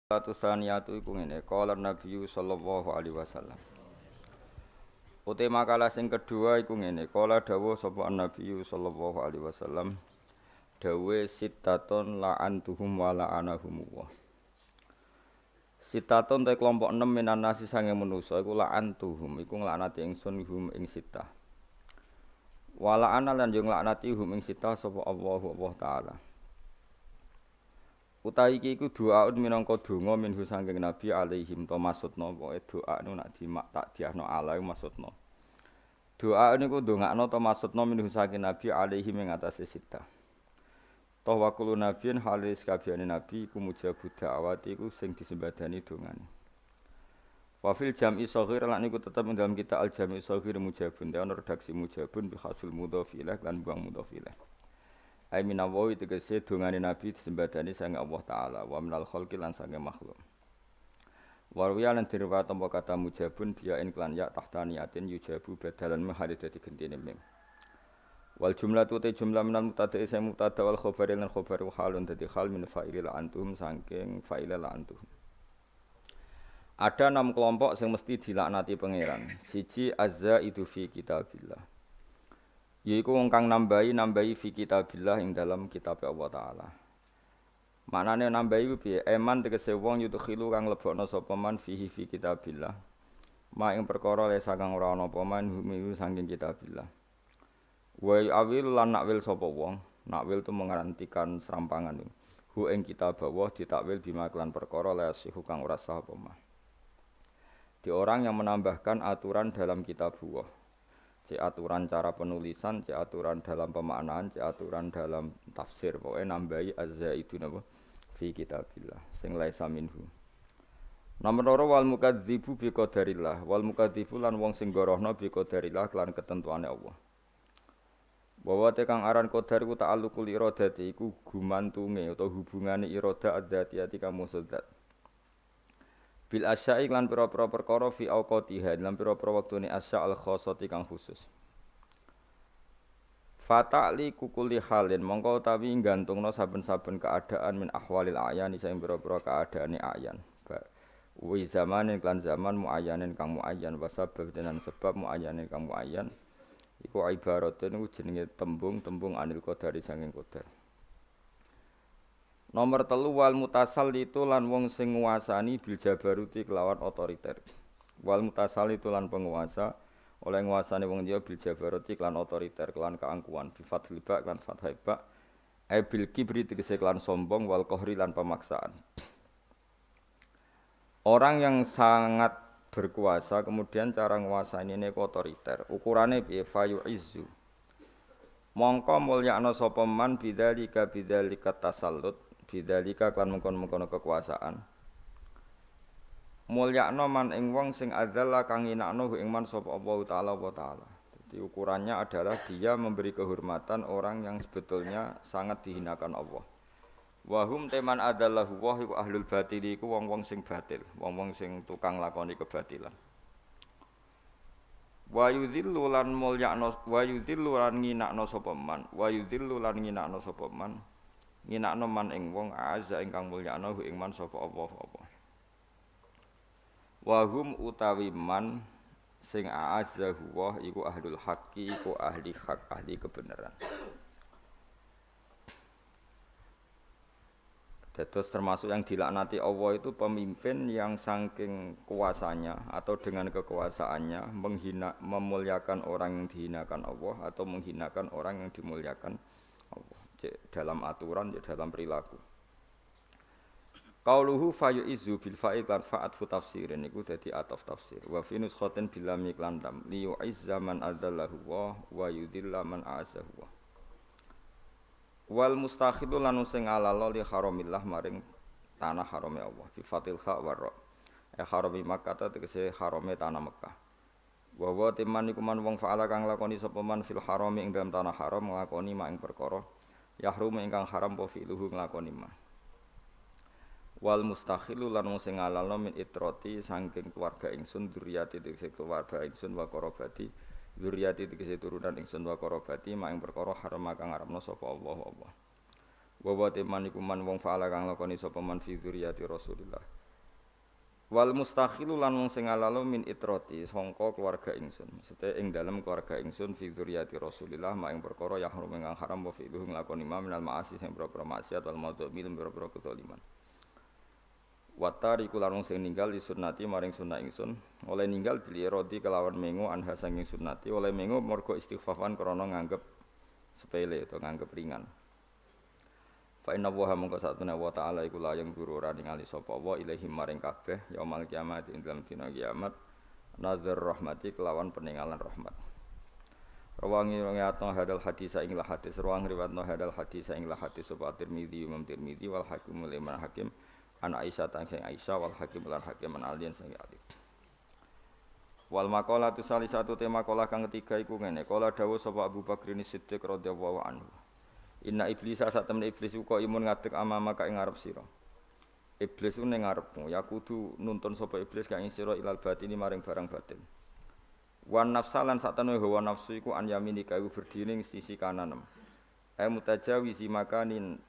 Saniyatu iku ngene, qala Nabi sallallahu alaihi wasallam. Ute makalah sing kedua iku ngene, qala dawuh sapa Nabi sallallahu alaihi wasallam, dawuhe sittaton la'antuhum wa la'anahum wa. Sittaton te kelompok 6 minan nasi sange manusa iku la'antuhum, iku nglaknati ingsun hum ing sittah. Wa la'ana lan yo nglaknati hum ing sittah sapa Allah taala. Utawi iki iku doaun minangka donga minhu saking Nabi alaihim to maksudna pokoke doa nu nak tak diahno ala maksudna. Doa niku ndongakno to maksudna minhu saking Nabi alaihim ing atase sita. Toh wa kullu nabiyin halis kabehane nabi iku mujabud da'awati iku sing disembadani dongane. Wa fil jam'i shaghir lan niku tetep ing dalam kita al jam'i shaghir mujabun ta ono redaksi mujabun bi khasul mudhaf ilaih lan buang mudhaf ilaih. Ai minawawi tegese dongane Nabi disembadani sange Allah taala wa minal khalqi lan sange makhluk. Warwiya lan diriwayat apa kata mujabun biyain klan ya tahtaniyatin yujabu badalan mahali dadi gentine mim. Wal jumlatu te jumlah minal mubtada isa mubtada wal khabar lan khabar halun dadi hal min fa'ilil antum saking fa'ilil antum. Ada 6 kelompok sing mesti dilaknati pangeran. Siji azza itu fi kitabillah. Yaiku wong kang nambahi fi kitabillah ing dalam kitab Allah taala. Maknane nambahi ku piye? Eman tegese wong yudkhilu kang lebokno sapa man fihi fi kitabillah. Ma ing perkara le saking ora ana apa man humi saking kitabillah. Wa awil lan nakwil sapa wong, nakwil tu mengarantikan serampangan. Hu ing kitab Allah ditakwil bima kelan perkara le sihu kang ora sah apa mah. Di orang yang menambahkan aturan dalam kitab Allah. Cek aturan cara penulisan, cek aturan dalam pemaknaan, cek aturan dalam tafsir. Pokoknya nambahi az-zaidun apa fi kitabillah sing laisa minhu. Nomor 2 wal mukadzibu bi qadarillah. Wal mukadzibu lan wong sing gorohna bi qadarillah lan ketentuane Allah. Bahwa tekang aran qadar iku ta'alluqul iradati iku gumantunge utawa hubungane irada adzatiyati kamu sedat. Bil asya'i lan pira-pira perkara fi auqatiha lan pira-pira wektune asya' al khassati kang khusus. Fata'li kukuli halin mongko utawi gantungna saben-saben keadaan min ahwalil ayan isa pira-pira keadaane ayan. Wi zamanin lan zaman muayyanin kang muayyan wa sabab tenan sebab muayyanin kang muayyan iku ibaratene jenenge tembung-tembung anil qadari saking qadar. Nomor 3 wal mutasallitu lan wong sing nguasani bil jabaruti kelawan otoriter. Wal mutasallitu lan penguasa oleh nguasane wong dia bil jabaruti kelawan otoriter kelawan keangkuhan bi fathil ba lan fathai ba bil kibri tegese kelawan sombong wal qahri lan pemaksaan. Orang yang sangat berkuasa kemudian cara nguasani ini otoriter. Ukurane piye fayu izzu. Mongko mulyakna sapa man bidzalika tasallut bidzalika kan mengkon-mengkon kekuasaan. Mulyakna man ing wong sing adzalla kang nginakno ing man sapa Allah taala wa taala. Jadi ukurannya adalah dia memberi kehormatan orang yang sebetulnya sangat dihinakan Allah. Wa hum teman adzallahu wa iku ahlul batil iku wong-wong sing batil, wong-wong sing tukang lakoni kebatilan. Wa yudhillu lan mulyakna wa yudhillu lan nginakno sapa man, wa yudhillu lan nginakno sapa man. Nginakno man ing wong azza ingkang mulyakna ing man sapa Allah apa. Wa hum utawi man sing azzahu wa iku ahlul haqqi iku ahli hak ahli kebenaran. Dados termasuk yang dilaknati Allah itu pemimpin yang saking kuasanya atau dengan kekuasaannya menghina memuliakan orang yang dihinakan Allah atau menghinakan orang yang dimuliakan Allah. Dalam aturan, dalam perilaku. Qauluhu fayu'izzu bil fa'il lan fa'at fu tafsirin iku dadi ataf tafsir. Wa fi nuskhatin bil lam iklan tam li yu'izza man adzallahu wa yudhilla man a'azzahu. Wal mustakhidul lan sing alalo li haramillah maring tanah harame Allah bi fatil kha wa ra. Harami Makkah tegese harame tanah Mekah. Wa wa timan iku man wong fa'ala kang lakoni sapa man fil harami ing dalam tanah haram nglakoni mak ing perkara yahrum ingkang haram po fi'luhu nglakoni ma. Wal mustakhilu lan wong sing ngalalno min itrati saking keluarga ingsun dzurriyyati tegese keluarga ingsun wa qarabati dzurriyyati tegese turunan ingsun wa qarabati mak ing perkara haram kang ngaramno sapa Allah. Wa wa teman iku man wong fa'ala kang lakoni sapa man fi dzurriyyati Rasulillah. Wal mustakhilu lan wong sing alalu min itrati sangka keluarga ingsun. Maksudnya ing dalem keluarga ingsun fi dzurriyyati Rasulillah mak ing perkara yahrum ingkang haram wa fi'luhu nglakoni minal ma'asi sing propro maksiat wal madzlumi lan propro kedzaliman. Watari kula wong sing ninggal di sunnati maring sunnah ingsun, oleh ninggal bili rodi kelawan mengo anha saking sunnati, oleh mengo mergo istighfafan krana nganggep sepele atau nganggep ringan. Fa inna wa mongko satune wa ta'ala iku layang guru ora ningali sapa wa ilahi maring kabeh yaumul kiamat ing dalem dina kiamat nazar rahmati kelawan peninggalan rahmat. Rawangi riwayatno hadal hadis ing la hadis ruang riwayatno hadal hadis ing la hadis sapa Tirmidzi Imam Tirmidzi wal Hakim Imam Hakim an Aisyah tang sing Aisyah wal Hakim lan Hakim an Alian sing Ali. Wal maqalatu salisatu tema maqalah kang ketiga iku ngene kala dawuh sapa Abu Bakrin Siddiq radhiyallahu anhu. Inna iblis sak temen iblis uga imun ngadeg amama ka ing ngarep sira. Iblis ku ning ngarepmu, ya kudu nuntun sapa iblis ka ing sira ilal batini maring barang batin. Wan nafsalan sak temen hawa nafsu iku an yamini ka berdiri ing sisi kanan. Mutajawizi makanin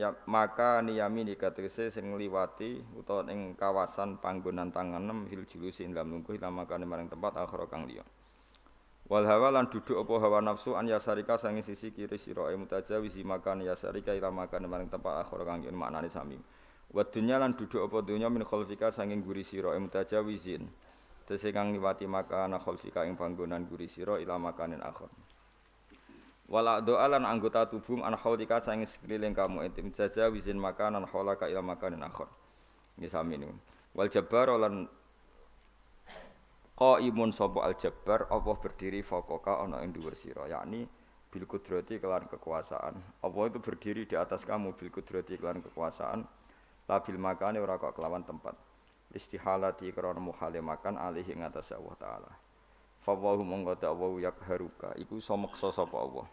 ya maka niyamini kategese sing ngliwati utawa ing kawasan panggonan tanganem fil julusi ing dalem lungguh ila makane maring tempat akhir kang liya. Wal hawa lan duduk apa hawa nafsu an yasarika sange sisi kiri sira mutajawizi makan yasarika ila makan maring tempat akhir kang yen maknane sami. Wa dunya lan duduk apa dunya min khalfika sange guri sira mutajawizin. Tese kang liwati makan khalfika ing panggonan guri sira ila makanin akhir. Wala doa lan anggota tubuh an haulika sange sekeliling kamu mutajawizin makanan haulaka ila makanin akhir. Iki sami niku. Wal jabbar lan qaimun sapa al-jabbar apa berdiri faqaka ana ing dhuwur sira yakni bil qudrati kelan kekuasaan apa itu berdiri di atas kamu bil qudrati kelan kekuasaan la bil makane ora kok kelawan tempat istihalati krana muhale makan alih ing atas Allah taala fa wa monggo ta wa yakharuka iku iso meksa sapa Allah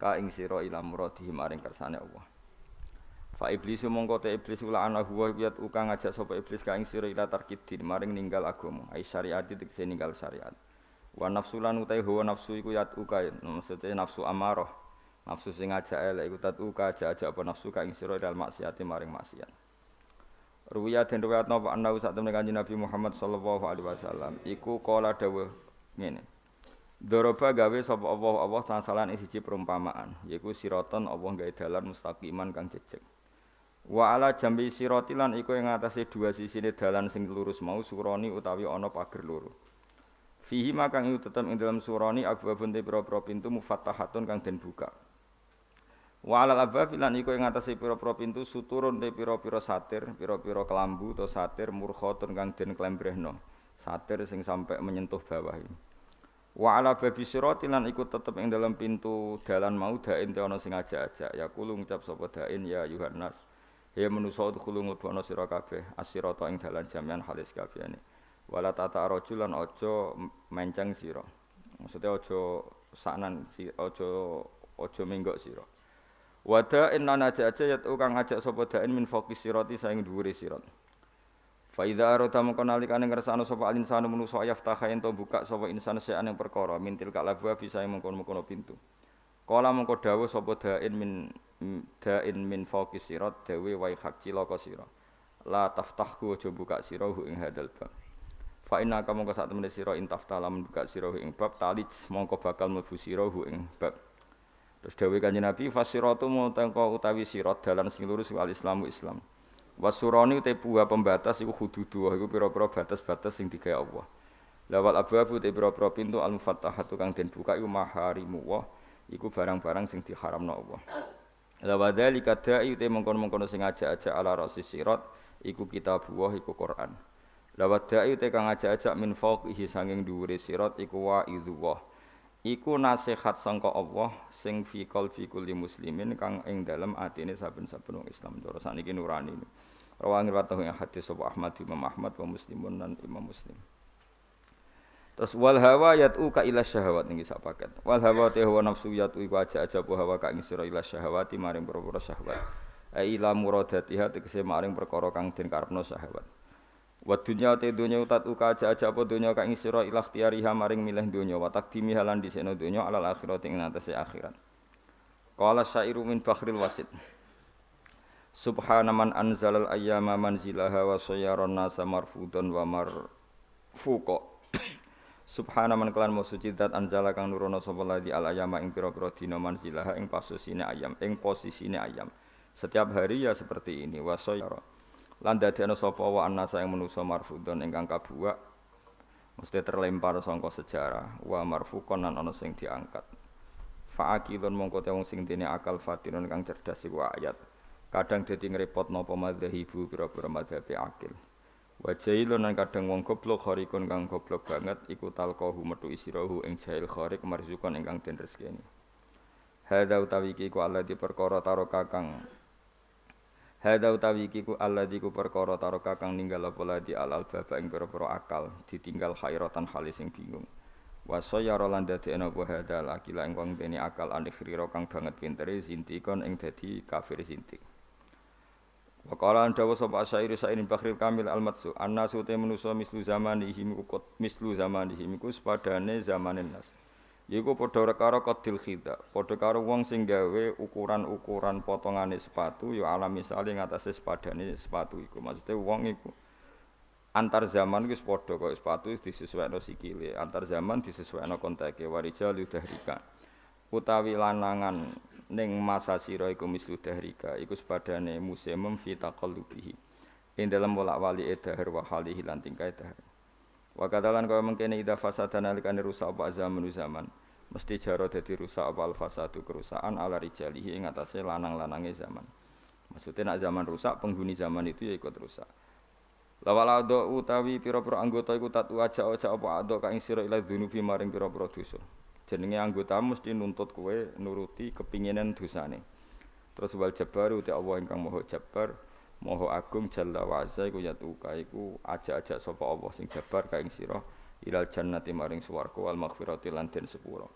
ka ing sira ila muradihi maring kersane Allah. Fa iblis mongko te iblis ula ana huwa wiyat uka ngajak sapa iblis ka ing sira ila tarkidin maring ninggal agama ai syariat tegese ninggal syariat wa nafsulan utai hawa nafsu iku yat uka maksude nafsu amarah nafsu sing ngajak elek iku tat uka ajak apa nafsu ka ing sira dal maksiate maring maksiat ruwiya den riwayatno Pak Annahu sak temene Kanjeng Nabi Muhammad sallallahu alaihi wasallam iku kala dawuh ngene Doroba gawe sapa Allah tasalan ing siji perumpamaan yaiku siraton Allah gawe dalan mustaqiman kang jejeg. Wa ala jambi siratilan iku ing atase dua sisine dalan sing lurus mau surani utawi ana pager loro. Fihi makang iku tetep ing dalam surani abwabun te pira-pira pintu mufattahatun kang den buka. Wa ala ababilan iku ing atase pira-pira pintu suturun te pira-pira satir, pira-pira kelambu utawa satir murkhatun kang den klembrehno. Satir sing sampai menyentuh bawah ini. Wa ala babi siratilan iku tetep ing dalam pintu dalan mau dain te ana sing ajak-ajak ya kulo ngucap sapa dain ya Yohanes. Ya manusa khulu mlebokno sira kabeh asirata ing dalan jamian halis kabehane. Wala tata rajulan aja menceng sira. Maksude aja saknan aja menggok sira. Wada inna naja-aja yat kang ngajak sapa dain min faqis sirati saing dhuwure sirat. Fa idza arata mongko nalikane ngersano sapa alinsanu manusa yaftaha ento buka sapa insan seane perkara mintil kalabwa bisa mengkono-mengkono pintu. Kala mongko dawuh sapa dain min faqis sirat dawe wa hak cilaka sira. La taftahku aja buka sira ing hadal bab. Fa inna ka mongko sak temene sira intafta lam buka sira ing bab talij mongko bakal mlebu sira ing bab. Terus dawe Kanjeng Nabi fasiratu mutangka utawi sirat dalan sing lurus wal Islamu Islam. Wasurani te buah pembatas iku hududu iku pira-pira batas-batas sing digawe Allah. Lawal abwabu te pira-pira pintu al-mufattahatu kang den buka iku maharimu wa iku barang-barang sing diharamno Allah. Lawadzalika da'i te mengkon-mengkon sing ajak-ajak ala rasis sirat iku kitabullah iku Quran. Lawadda'i te kang ajak-ajak min fawqihi sanging dhuwure sirat iku wa'idullah. Iku nasihat sangka Allah sing fi qalbi kulli muslimin kang ing dalem atine saben-saben wong Islam. Cara sakniki nurani. Rawangi riwayat yang hadis sapa Ahmad Imam Ahmad wa Muslimun dan Imam Muslim. Terus wal hawa yatu ka ila syahawat niki sak paket. Wal hawa te hawa nafsu yatu iku aja-aja po hawa ka ing sira ila syahawati maring perkara syahwat. Ila muradatiha tegese maring perkara kang den karepno syahwat. Wa dunya te dunya utat uka aja-aja apa dunya ka ing sira ila ikhtiyariha maring milih dunya wa taqdimi halan diseno dunya alal akhirat ing atase akhirat. Qala syairu min bakhril wasit. Subhana man anzalal ayyama manzilaha wa sayyaran nasa marfudan wa marfuqa. Subhana man kelan suci zat anzala kang nurono sapa ladi al ayyama ing pira-pira dina manzilaha ing pasusine ayam, ing posisine ayam. Setiap hari ya seperti ini wa sayyara. Lan dadekno sapa wa annasa ing manusa marfudan ingkang kabuak mesti terlempar sangka sejarah wa marfuqan lan ana sing diangkat. Fa'aqilun mongko te wong sing dene akal fatinun kang cerdas iku ayat. Kadang dadi ngrepotno apa madzhabibu pira-pira madzhabe akil. Wa jailun lan kadang wong goblok kharikun kang goblok banget iku talqahu metu isirahu ing jail kharik marzukon ingkang den rezekine. Hadza utawi iki ku alladzi perkara taro kakang. Hadza utawi iki ku alladzi ku perkara taro kakang ninggal apa ladi al-albaba ing pira-pira akal ditinggal khairatan halis sing bingung. Wa sayyara lan dadekna apa hadal akila ing wong dene akal anikhira kang banget pintere zintikon ing dadi kafir zintik. Wa qala dawu sapa asyairi sairin bakhril kamil al-matsu annasu te manusa mislu zaman ihim kut mislu zaman ihim ku sepadane zamanin nas. Iku padha karo qadil khida, padha karo wong sing gawe ukuran-ukuran potongane sepatu ya ala misale ngatasé sepadane sepatu iku. Maksude wong iku antar zaman wis padha kaya sepatu disesuaikno sikile, antar zaman disesuaikno konteke warijal yudahrika. Utawi lanangan ning masa sira iku mislu dahrika iku sepadane musimum fi taqallubihi. Ing dalem bolak-walik dahar wa halihi lan tingkae dahar. Wa kadalan kaya mengkene ida fasadana likane rusak apa zaman mesti jaro dadi rusak apa al fasadu kerusakan ala rijalihi ing atase lanang-lanange zaman. Maksudnya nak zaman rusak penghuni zaman itu ya ikut rusak. Lawala ado utawi pira-pira anggota iku tatu aja-aja apa ado ka ing sira ila dunubi maring pira-pira dosa. Jenenge anggota mesti nuntut kowe nuruti kepinginan dosane. Terus wal jabbar uti Allah ingkang Maha Jabbar, Maha Agung Jalla wa Azza iku yatuka iku aja-aja sapa Allah sing jabbar ka ing sira ilal jannati maring swarga wal maghfirati lan den sepura.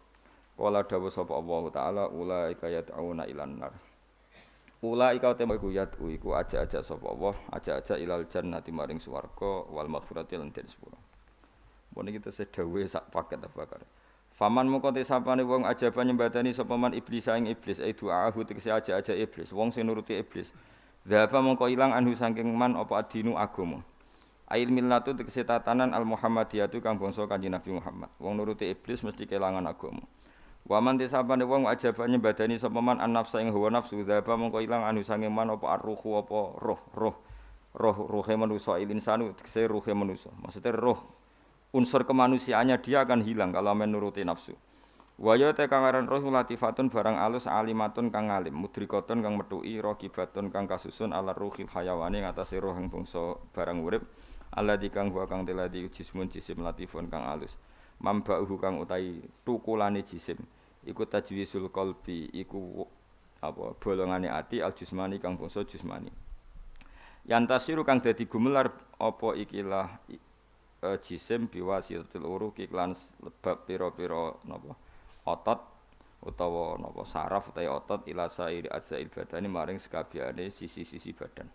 Wala dawuh sapa Allah taala ulaika yad'una ilan nar. Ulaika tema iku yad'u iku aja-aja sapa Allah, aja-aja ilal jannati maring swarga wal maghfirati lan den sepura. Mun iki tesih dawuhe sak paket apa kare. Faman moko te sapane wong ajaba nyembadani sapa man iblis ing iblis ai du'ahu tegese aja-aja iblis wong sing nuruti iblis dhaba mongko ilang anhu saking man apa adinu agama ail millatu tegese tatanan al muhammadiyatu kang bangsa Kanjeng Nabi Muhammad wong nuruti iblis mesti kelangan agama waman te sapane wong ajaba nyembadani sapa man an nafsa ing hawa nafsu dhaba mongko ilang anhu saking man apa arruhu apa ruhe manusa il insanu tegese ruhe manusa maksudnya roh unsur kemanusiaannya dia akan hilang kalau menuruti nafsu. Wa ya te kang aran roh latifatun barang alus alimatun kang alim, mudrikatun kang metuki, raqibatun kang kasusun ala ruhil hayawani ngatasi roh ing bangsa barang urip, alladzi kang wa kang teladi jismun jisim latifun kang alus. Mambauhu kang utai tukulane jisim, iku tajwisul qalbi, iku apa bolongane ati aljismani kang bangsa jismani. Yantasiru kang dadi gumelar apa ikilah jisim biwasitatil uruq iklan lebab pira-pira napa otot utawa napa saraf utawa otot ila sairi ajzail badani maring sekabehane sisi-sisi badan.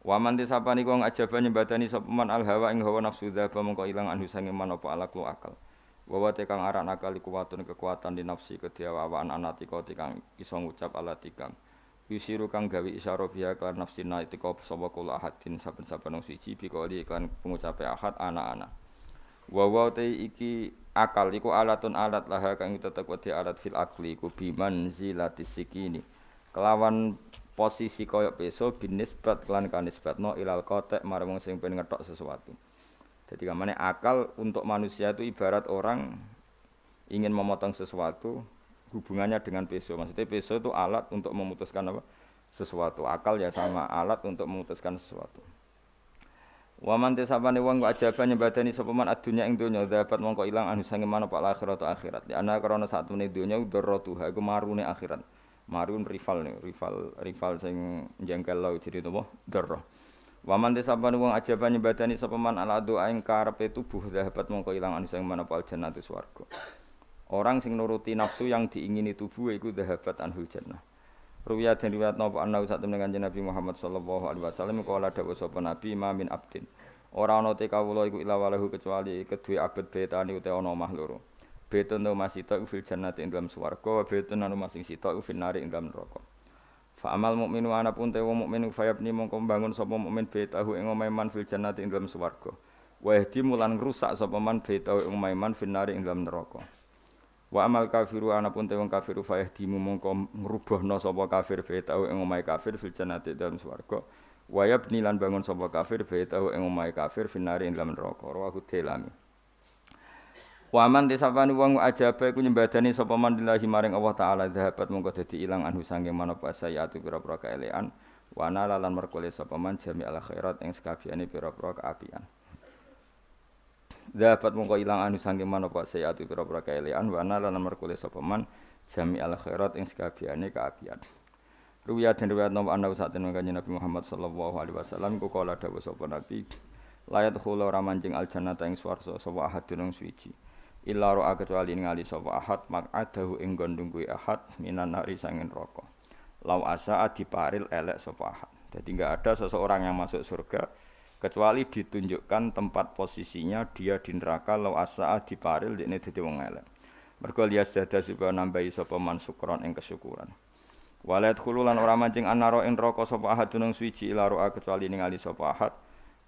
Waman disapani wong ajaba nyembadani sapa man al hawa ing hawa nafsu dzaba mongko ilang anu sange man apa alaqlu akal. Wa te kang aran akal iku watun kekuatan di nafsi kedhiawaan anatika kang iso ngucap alatikang. Yusiru kang gawe isyara biya kan nafsina itika sapa kula ahadin saben-saben wong siji bikali kan pengucape ahad anak-anak. Wa te iki akal iku alatun alat laha kang tetep wedi alat fil akli iku biman zilatis sikini. Kelawan posisi kaya peso binisbat lan kanisbatno ilal qatek marang wong sing pengen ngethok sesuatu. Jadi kamane akal untuk manusia itu ibarat orang ingin memotong sesuatu hubungannya dengan peso. Maksudnya peso itu alat untuk memutuskan apa? Sesuatu. Akal ya sama alat untuk memutuskan sesuatu. Wa man tasabane wong ajaba nyembadani sapa man adunya ing donya dapat mongko ilang anu sange manapa akhirat akhirat. Li ana krana satune donya udaratuha iku marune akhirat. Marun rival sing jengkel laut jadi apa? Darah. Wa man tasabane wong ajaba nyembadani sapa man ala doa ing karepe tubuh dapat mongko ilang anu sange manapa jannatu swarga. Orang sing nuruti nafsu yang diingini tubuh iku dhahabat anhul jannah. Ruwiya den riwayat napa ana sak temen Kanjeng Nabi Muhammad sallallahu alaihi wasallam kala dawuh sapa Nabi ma min abdin. Ora ana te kawula iku ila walahu kecuali kedue abet betani utawa ana omah loro. Betun no masita fil jannati ing dalam swarga, betun anu masing sita fil nari ing dalam neraka. Fa amal mukminu ana pun te wong mukmin fayabni mongko mbangun sapa mukmin baitahu ing omahe man fil jannati ing dalam swarga. Wa yahdi mulan ngrusak sapa man baitahu ing omahe man finari ing dalam neraka. Wa amal kafiru ana pun te wong kafiru fayahdi mongko ngrubuhna sapa kafir baitahu ing omahe kafir fil jannati dalam swarga. Wa yabni lan bangun sapa kafir baitahu ing omahe kafir finari ing dalam neraka. Rawahu Dailami. Waman disapani wong ajabe ku nyembadani sapa man lillahi maring Allah taala dhahabat mongko dadi ilang anhu sange manapa sayatu pira-pira kaelean wa nala lan merkole sapa man jami al khairat ing sakabehane pira-pira kaapian. Dhahabat mongko ilang anhu sange manapa sayatu pira-pira kaelean wa nala lan merkole sapa man jami al khairat ing sakabehane kaapian. Ruwiya den riwayat nomor ana saten kanjeng Nabi Muhammad sallallahu alaihi wasallam ku kala dawuh sapa Nabi layat khula ora mancing al jannata ing swarga sapa ahadun suwiji. Illa ro'a kecuali ningali sapa ahad maq'adahu ing gondung kuwi ahad minan nari sangin neraka. Lau asa diparil elek sapa ahad. Jadi enggak ada seseorang yang masuk surga kecuali ditunjukkan tempat posisinya dia di neraka lau asa diparil dekne dadi wong elek. Mergo lias dada supaya nambahi sapa man syukron ing kesyukuran. Walat khululan ora mancing anaro ing neraka sapa ahad dunung suci illa ro'a kecuali ningali sapa ahad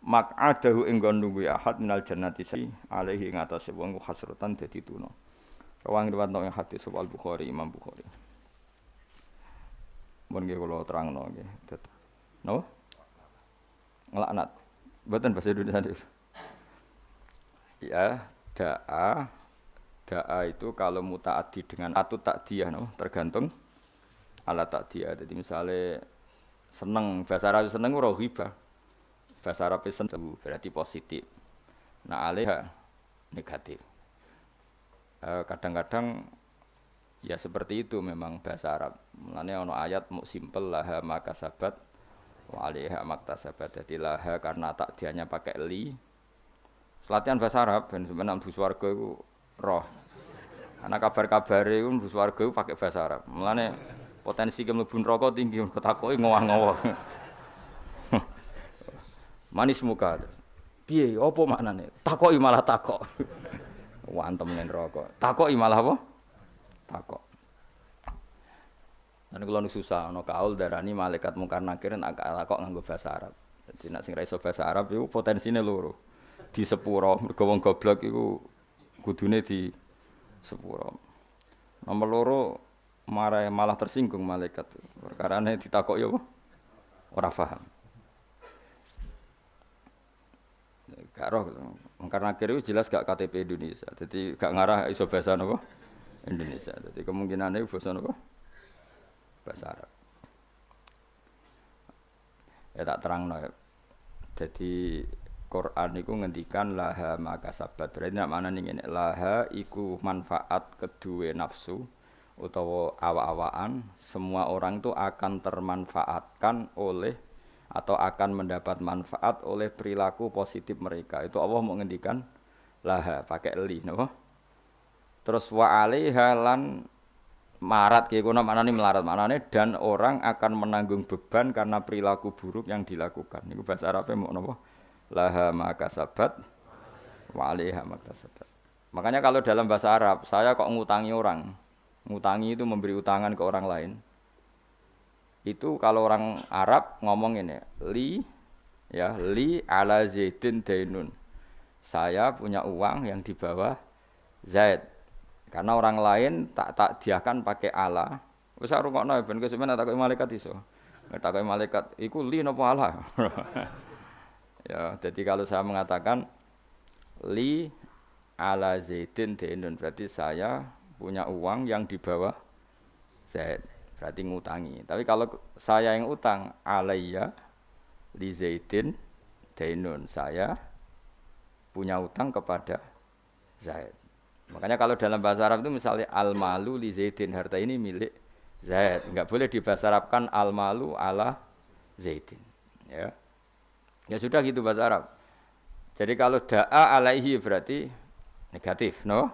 maq'adahu ing nggon nunggu ahad minal jannati sai alaihi ing atase wong hasratan dadi tuna. Rawang riwayat ing hadis Al Bukhari Imam Bukhari. Mun nggih kula terangno nggih. Napa? Nglaknat. Mboten bahasa Indonesia. Ya, da'a itu kalau mutaaddi dengan atut takdiyah no, tergantung alat takdiyah. Jadi misalnya seneng bahasa Arab seneng ora ghibah. Bahasa Arab seneng berarti positif. Nah, alaiha negatif. Kadang-kadang ya seperti itu memang bahasa Arab. Mulane ana ayat mu simpel laha makasabat wa alaiha maktasabat. Jadi laha karena takdiahnya pakai li. Latihan bahasa Arab ben sampeyan mlebu swarga iku roh. Ana kabar-kabare iku mlebu swarga iku pakai bahasa Arab. Mulane potensi ke mlebu neraka tinggi ketakoki ngowah-ngowah. Manis muka. Piye apa maknane? Takoki malah takok. Wantem ning neraka. Takoki malah apa? Takok. Lan kula susah ana kaul darani malaikat mungkar nakir nak takok nganggo bahasa Arab. Dadi nek sing ra iso bahasa Arab iku potensine loro. Di sepuro mergo wong goblok iku kudune di sepuro. Nomor loro malah tersinggung malaikat. Perkarane ditakoki apa? Ora paham. Gak roh, karena akhirnya jelas gak KTP Indonesia, jadi gak ngarah iso bahasa apa Indonesia, jadi kemungkinannya bahasa apa bahasa Arab. Ya tak terang no, jadi Quran itu ngendikan laha maka sabat, berarti nak mana nih ini laha iku manfaat kedua nafsu utawa awa-awaan, semua orang itu akan termanfaatkan oleh atau akan mendapat manfaat oleh perilaku positif mereka. Itu Allah mau ngendikan laha pakai li napa? Terus wa alaiha lan marat ki kono maknane melarat maknane dan orang akan menanggung beban karena perilaku buruk yang dilakukan. Niku bahasa Arabe mau napa? Laha makasabat wa alaiha maktasabat. Makanya kalau dalam bahasa Arab saya kok ngutangi orang. Ngutangi itu memberi utangan ke orang lain. Itu kalau orang Arab ngomong ini li ala zaidin dainun. Saya punya uang yang di bawah Zaid. Karena orang lain tak diakan pakai ala. Wis rungokno ben kesuwen takoki malaikat iso. Takoki malaikat iku li napa ala? Ya, jadi kalau saya mengatakan li ala zaidin dainun berarti saya punya uang yang di bawah Zaid. Berarti ngutangi. Tapi kalau saya yang utang alayya li zaidin dainun, saya punya utang kepada Zaid. Makanya kalau dalam bahasa Arab itu misalnya al-malu li zaidin, harta ini milik Zaid. Enggak boleh dibahasa Arabkan al-malu ala zaidin. Ya. Ya sudah gitu bahasa Arab. Jadi kalau da'a alaihi berarti negatif, no?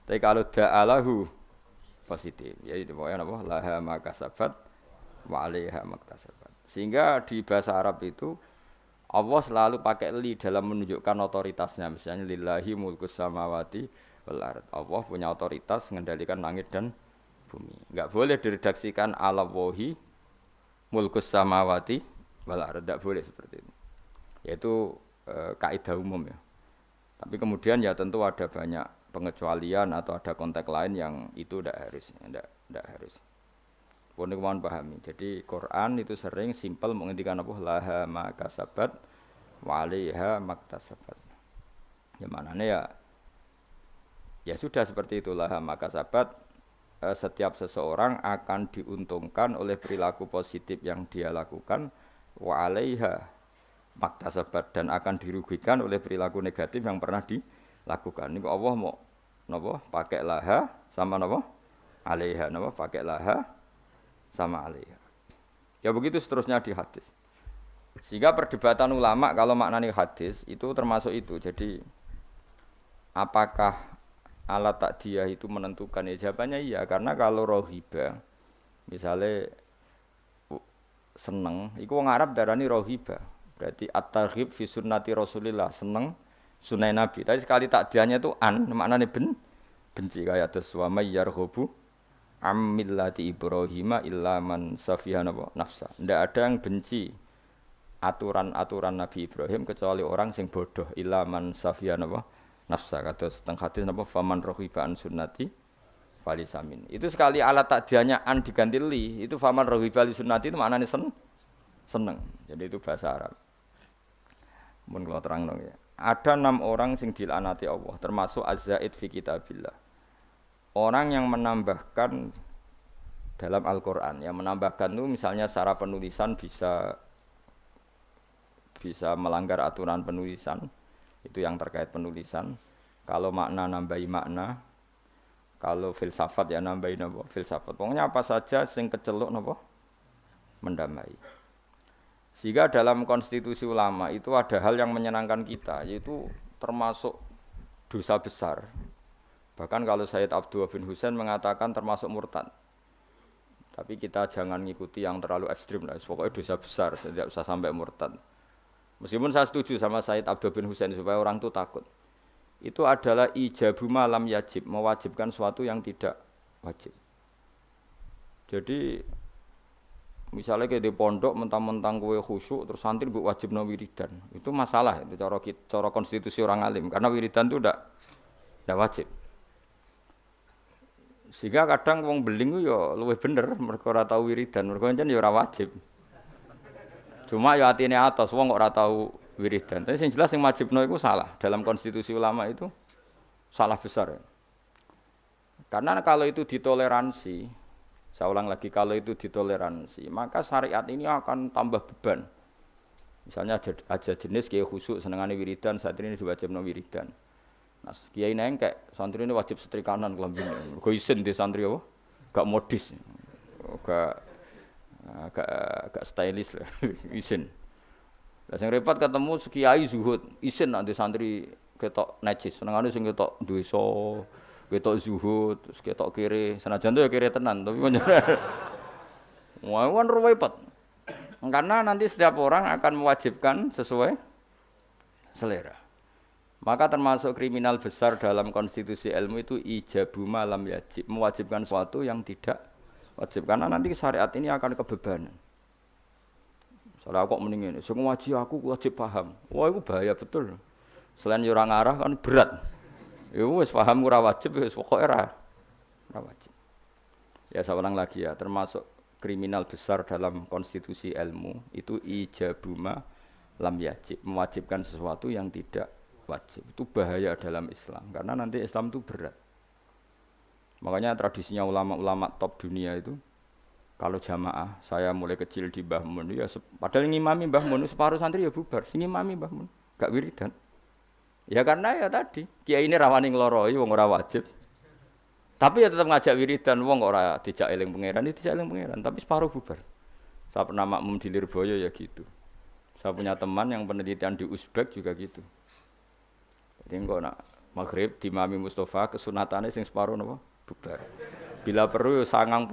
Tapi kalau da'a lahu positif, yaitu pokoknya apa? Laha makasabat wa 'alaiha maktasabat. Sehingga di bahasa Arab itu Allah selalu pakai li dalam menunjukkan otoritasnya. Misalnya lillahi mulkus samawati wal ard. Allah punya otoritas mengendalikan langit dan bumi. Enggak boleh diredaksikan ala wahi mulkus samawati wal ardh, tidak boleh seperti itu. Yaitu kaidah umum ya. Tapi kemudian ya tentu ada banyak pengecualian atau ada konteks lain yang itu tidak harus, tidak harus. Pun kawan pahami. Jadi Quran itu sering simpel menghentikan apa laha ma kasabat wa 'alaiha maktasabat. Ya manane ya sudah seperti itulah maka sahabat setiap seseorang akan diuntungkan oleh perilaku positif yang dia lakukan wa 'alaiha maktasabat dan akan dirugikan oleh perilaku negatif yang pernah dilakukan. Ini Allah mau napa pakai laha sama napa 'alaiha, napa pakai laha sama 'alaiha. Ya begitu seterusnya di hadis. Sehingga perdebatan ulama kalau maknanya hadis itu termasuk itu. Jadi apakah alat takdiyah itu menentukan? Ya jawabannya iya, karena kalau rohiba misalnya seneng, itu wong Arab darani rohiba. Berarti at-targhib fi sunnati Rasulillah, seneng sunai Nabi. Tapi sekali takdiyahnya itu maknanya benci kayak terus wa may yarghabu am millati Ibrahim illa man safiha nafsa. Tidak ada yang benci aturan-aturan Nabi Ibrahim kecuali orang sing bodoh illa man safiha nafsa. Kata setengah hadis faman raghiba an sunnati falisamin. Itu sekali alat takdiyahnya an diganti li, itu faman raghiba li sunnati itu maknanya seneng. Jadi itu bahasa Arab. Mun kula terangno ya. Ada 6 orang sing dilaknati Allah, termasuk az-zaid fi kitabillah. Orang yang menambahkan dalam Al-Qur'an, yang menambahkan itu misalnya secara penulisan bisa melanggar aturan penulisan, itu yang terkait penulisan. Kalau makna nambahi makna, kalau filsafat ya nambahi napa filsafat. Pokoknya apa saja sing keceluk napa mendamai. Sehingga dalam konstitusi ulama itu ada hal yang menyenangkan kita, yaitu termasuk dosa besar. Bahkan kalau Sayyid Abdullah bin Husain mengatakan termasuk murtad. Tapi kita jangan ngikuti yang terlalu ekstrim lah. Pokoknya dosa besar, tidak usah sampai murtad. Meskipun saya setuju sama Sayyid Abdullah bin Husain supaya orang itu takut. Itu adalah ijabu malam yajib, mewajibkan sesuatu yang tidak wajib. Jadi misalnya kayak di pondok mentang-mentang kowe khusyuk terus santri mbok wajibno wiridan. Itu masalah itu cara konstitusi orang alim karena wiridan itu ndak wajib. Sehingga kadang wong beling ku ya luwih bener mergo ora tau wiridan, mergo pancen ya ora wajib. Cuma ya atine atos wong kok ora tau wiridan. Tapi sing jelas sing wajibno iku salah. Dalam konstitusi ulama itu salah besar. Karena kalau itu ditoleransi, saya ulang lagi, kalau itu ditoleransi, maka syariat ini akan tambah beban. Misalnya ada jenis kiai khusyuk senengane wiridan, santri ini diwajibno wiridan. Nah, kiai nengkek, santri ini wajib setrikanan kelambine. Mergo isin di santri apa? Gak modis. Gak stylish lah, isin. Lah sing repot ketemu kiai zuhud, isin nek santri ketok najis, senengane sing ketok dosa. Ketok zuhud, terus ketok kiri, senajan itu ya kiri tenan, tapi wah kan repot. Karena nanti setiap orang akan mewajibkan sesuai selera. Maka termasuk kriminal besar dalam konstitusi ilmu itu ijabu malam yajib, mewajibkan sesuatu yang tidak wajib. Karena nanti syariat ini akan kebebanan. Soalnya kok mendingin, semua wajib paham. Wah itu bahaya betul. Selain orang arah kan berat. Ya wis paham ora wajib wis pokoke ora wajib. Ya saya ulang lagi ya, termasuk kriminal besar dalam konstitusi ilmu itu ijabuma lam yajib, mewajibkan sesuatu yang tidak wajib. Itu bahaya dalam Islam karena nanti Islam itu berat. Makanya tradisinya ulama-ulama top dunia itu kalau jamaah, saya mulai kecil di Mbah Mun ya padahal ngimami Mbah Mun separuh santri ya bubar, sing ngimami Mbah Mun gak wiridan. Ya karena ya tadi, kiai ini rawani ngloroi wong ora wajib. Tapi ya tetap ngajak wiridan wong kok ora dijak eling pangeran, dijak eling pangeran, tapi separuh bubar. Saya pernah makmum di Lirboyo ya gitu. Saya punya teman yang penelitian di Uzbek juga gitu. Jadi engko nak maghrib di Mami Mustafa kesunatane sing separuh napa bubar. Bila perlu 99%.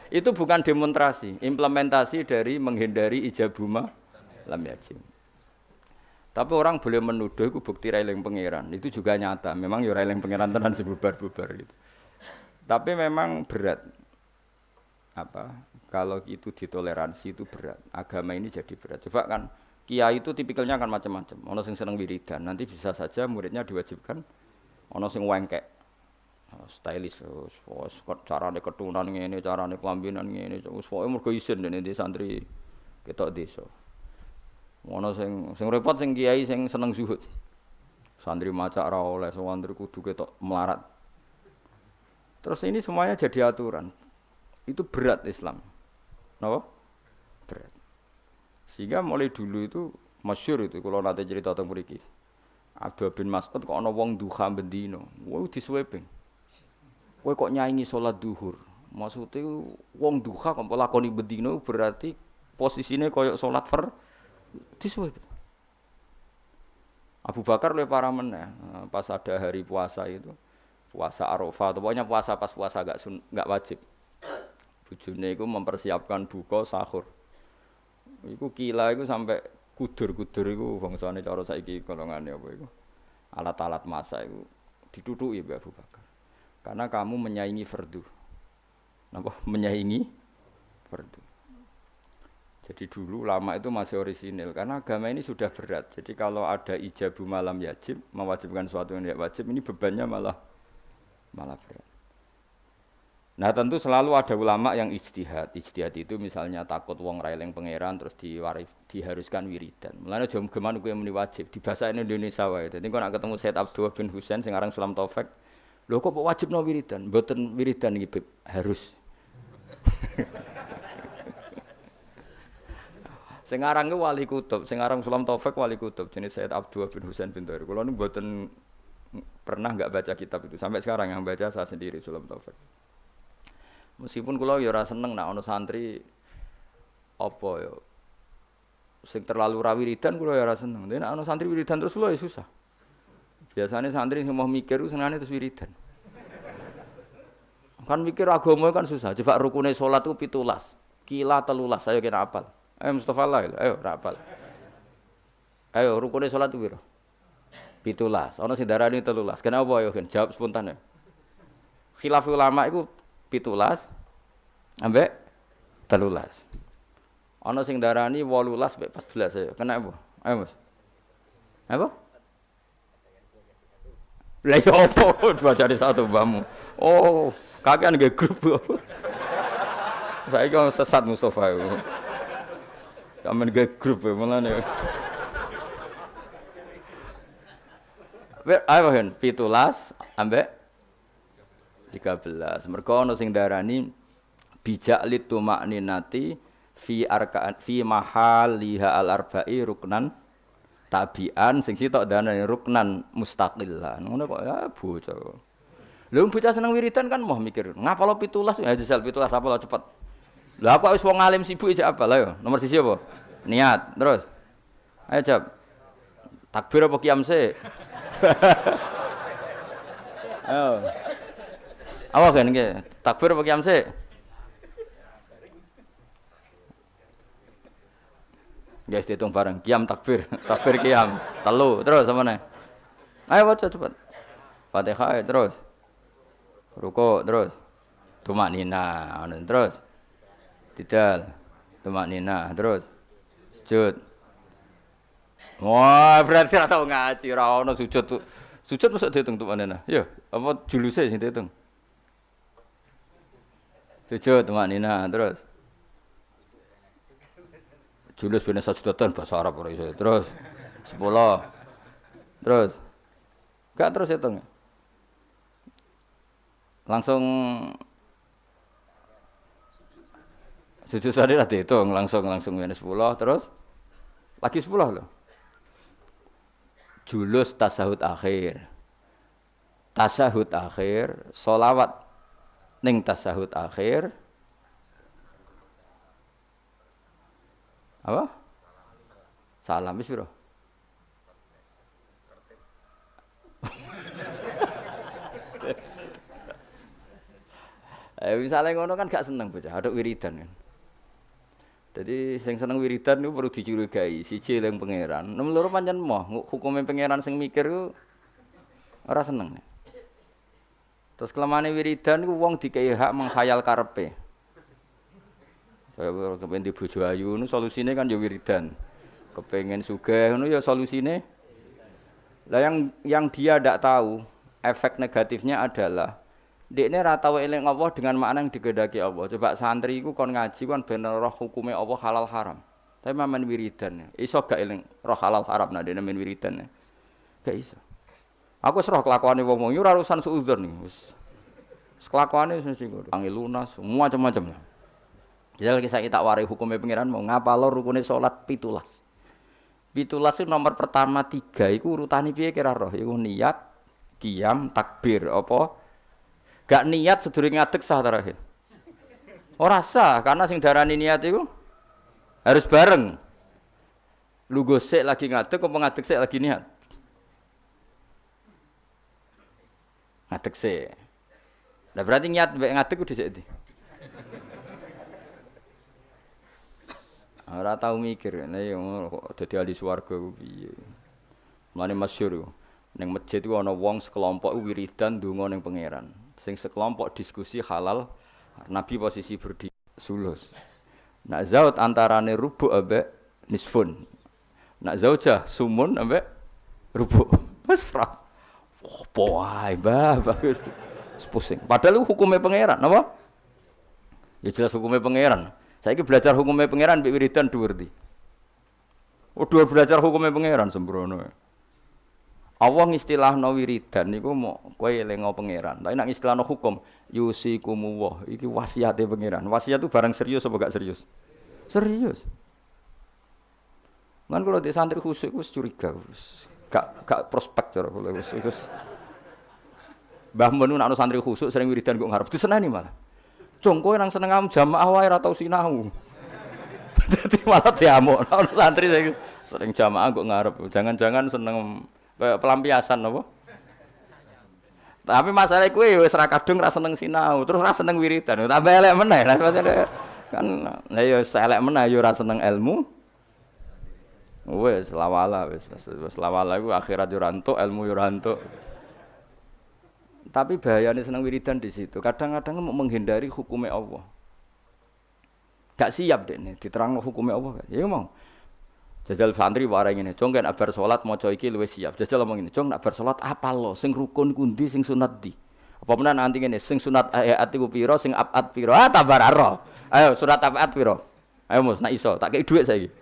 Itu bukan demonstrasi, implementasi dari menghindari ijabuma lam yajib. Tapi orang boleh menuduh itu bukti railing pangeran. Itu juga nyata. Memang ya railing pangeran tenan sebubar-bubar gitu. Tapi memang berat. apa kalau itu ditoleransi itu berat. Agama ini jadi berat. Coba kan kiai itu tipikalnya kan macam-macam. Ono sing seneng wiridan, nanti bisa saja muridnya diwajibkan ono sing wengkek. Stylish wis carane ketunan ngene, carane kelambinan ngene, wis pokoke mergo isin dene di santri ketok desa. Ono sing repot sing kiai sing seneng zuhud. Santri maca ora oleh, santri kudu ketok melarat. Terus ini semuanya jadi aturan. Itu berat Islam. Napa? Berat. Sehingga mulai dulu itu masyhur itu kalau nate cerita tentang mriki. Abdullah bin Mas'ud kok ana wong duha bendino. Wong disweping. Kowe kok nyanyi salat duhur. Maksudnya wong duha kok lakoni bendino berarti posisine koyo salat disweping. Abu Bakar lebih parah meneh. Pas ada hari puasa itu, puasa Arafah, pokoknya puasa pas puasa enggak wajib. Bojone iku mempersiapkan buka sahur. Iku kila iku sampai kudur-kudur iku bangsane cara saiki golongane apa iku. Alat-alat masak iku ditutuki Mbak Abu Bakar. Karena kamu menyaingi fardu. Napa? Menyaingi fardu. Jadi dulu lama itu masih orisinil karena agama ini sudah berat. Jadi kalau ada ijabu malam yajib, mewajibkan sesuatu yang tidak wajib, ini bebannya malah berat. Nah tentu selalu ada ulama yang ijtihad. Ijtihad itu misalnya takut wong ra eling pangeran terus diharuskan wiridan. Mulane aja geman kuwi muni wajib di bahasa Indonesia wae. Dadi kok nek ketemu Said Abdullah bin Husain sing aran Sulam Taufik, lho kok wajibno wiridan? Mboten wiridan iki harus. Sing aran ku wali kutub, sing aran Sulam Taufik wali kutub jenenge Said Abdullah bin Husain bin Thair. Kula niku mboten pernah enggak baca kitab itu. Sampai sekarang yang baca saya sendiri Sulam Taufik. Meskipun kula ya ora seneng nek ana santri apa ya sing terlalu ra wiridan kula ya ora seneng. Nek ana santri wiridan terus kula ya susah. Biasanya santri sing mau mikir senengane terus wiridan. Kan mikir agama kan susah. Coba rukune salat ku 17. Kila 13 ayo kena hafal. Ayo Mustafa lah, ayo ra hafal. Ayo rukune salat ku piro? 17. Ana sing darani 13. Kenapa ayo kan jawab spontan ya. Khilaf ulama iku 17 ambek 13. Ana sing darani 18 ambek 14 ayo. Kenapa? Ayo Mas. Apa? Lah yo opo bacane satu mbahmu. Oh, kakean nggih grup. Saiki kok sesat Mustofa iku. Kamen nggih grup mulane. Ayo kan 17 ambek 13. Mergo ana sing darani bijak litumakninati fi arkaan fi mahaliha al-arba'i ruknan tabian sing sitok darani ruknan mustaqillan. Ngono kok ya bocah. Lha bocah seneng wiridan kan moh mikir, ngapalo 17 ya jajal 17 apal cepet. Lah aku wis wong alim sibuk aja apa lah yo. Nomor 1 apa? Niat. Terus. Ayo jawab. Takbir apa qiyam sih? Ayo. Awak kan nggih, takbir apa qiyam sik? Guys dihitung bareng, qiyam takbir, takbir qiyam, telu, terus apa nih? Ayo baca cepat. Fatihah terus. Ruku terus. Tumaknina, terus. Tidal. Tumaknina, terus. Sujud. Wah, berarti ora tau ngaji, ora ono sujud. Sujud mesti dihitung tumaknina. Ya, apa juluse sing dihitung? Sujud tumaknina terus. Julus ben sajudatan bahasa Arab ora iso. Terus 10. Terus. Gak terus hitung. Langsung sujud tadi lah dihitung langsung ben 10 terus lagi 10 loh. Julus tasahud akhir. Tasahud akhir, sholawat ning tasahud akhir apa? Salam wis piro? Misalnya ngono kan gak seneng bocah, ada wiridan kan. Jadi sing seneng wiridan niku perlu dicurigai, siji eling pangeran. Nomor loro pancen moh, hukume pangeran sing mikir ku ora seneng. Terus kelemane wiridan iku wong dikei hak menghayal karepe. Kaya kepen di bojo ayu ngono solusine kan ya wiridan. Kepengen sugih ngono ya solusine. Lah yang dia ndak tahu efek negatifnya adalah dekne ra tau eling Allah dengan makna yang digedaki Allah. Coba santri iku kon ngaji kan ben roh hukume Allah halal haram. Tapi mamen wiridan. Iso gak eling roh halal haram nek dekne men wiridan. Gak iso. Aku wis roh kelakuane wong-wong yo ora urusan suudzon iki wis. Kelakuane wis ngono. Angel lunas, macam-macam lah. Jajal kisah tak warai hukumnya pengiran mau ngapalo rukune salat 17. 17 itu nomor pertama 3 iku urutane piye kira roh? Iku niat, qiyam, takbir apa? Gak niat sedurunge ngadeg sah terakhir. Ora sah karena sing darani niat iku harus bareng. Lu gosek lagi ngadeg apa ngadeg sik lagi niat? Ngadeg sik. Lah berarti niat mbek ngadeg ku dhisik ndi? Ora tau mikir, nek ngono kok dadi ahli swarga ku piye. Mulane masyhur ning masjid ku ana wong sekelompok wiridan ndonga ning pangeran. Sing sekelompok diskusi halal, Nabi posisi berdiri sulus. Nak zaut antarane rubu' ambek nisfun. Nak zaujah sumun ambek rubu'. Wes ra. Opo wae, Mbah. Pusing. Padahal hukumnya pangeran, napa? Ya jelas hukumnya pangeran. Saiki belajar hukumnya pangeran mbek wiridan dhuwur ndi? Oh, dhuwur belajar hukumnya pangeran sembrono. Allah ngistilahno wiridan niku mau kowe elingo pangeran. Tapi nek istilahno hukum yusikumullah iki wasiate pangeran. Wasiat itu barang serius apa gak serius? Serius. Kan kalau di santri khusyuk wis curiga wis. Gak prospek cara kula wis. Mbah Mun nek ana santri khusyuk sering wiridan kok ngarep diseneni malah. Cung kowe nang seneng am jamaah wae ora tau sinau. Dadi malah diamuk ana santri sering jamaah kok ngarep. Jangan-jangan seneng kayak pelampiasan apa? Tapi masalah kowe wis ra kadung ra seneng sinau, terus ra seneng wiridan. Tambah elek meneh. Kan lha ya elek meneh ya ora seneng ilmu. Wis lawala wis lawala iku akhirat yo ora entuk, ilmu yo ora entuk. Tapi bahayane seneng wiridan di situ. Kadang-kadang mau menghindari hukumnya Allah. Gak siap deh nih, diterangno hukumnya Allah. Ya mau. Jajal santri warai ngene, "Cung kan bar salat maca iki luwih siap." Jajal ngomong ngene, "Cung nak bar salat apal lo sing rukun kundi sing sunat di." Apa menan nanti ngene, sing sunat ayat iku pira, sing abad pira? Ah tabar aro. Ayo surat abad pira? Ayo Mus, nak iso, tak kei dhuwit saiki.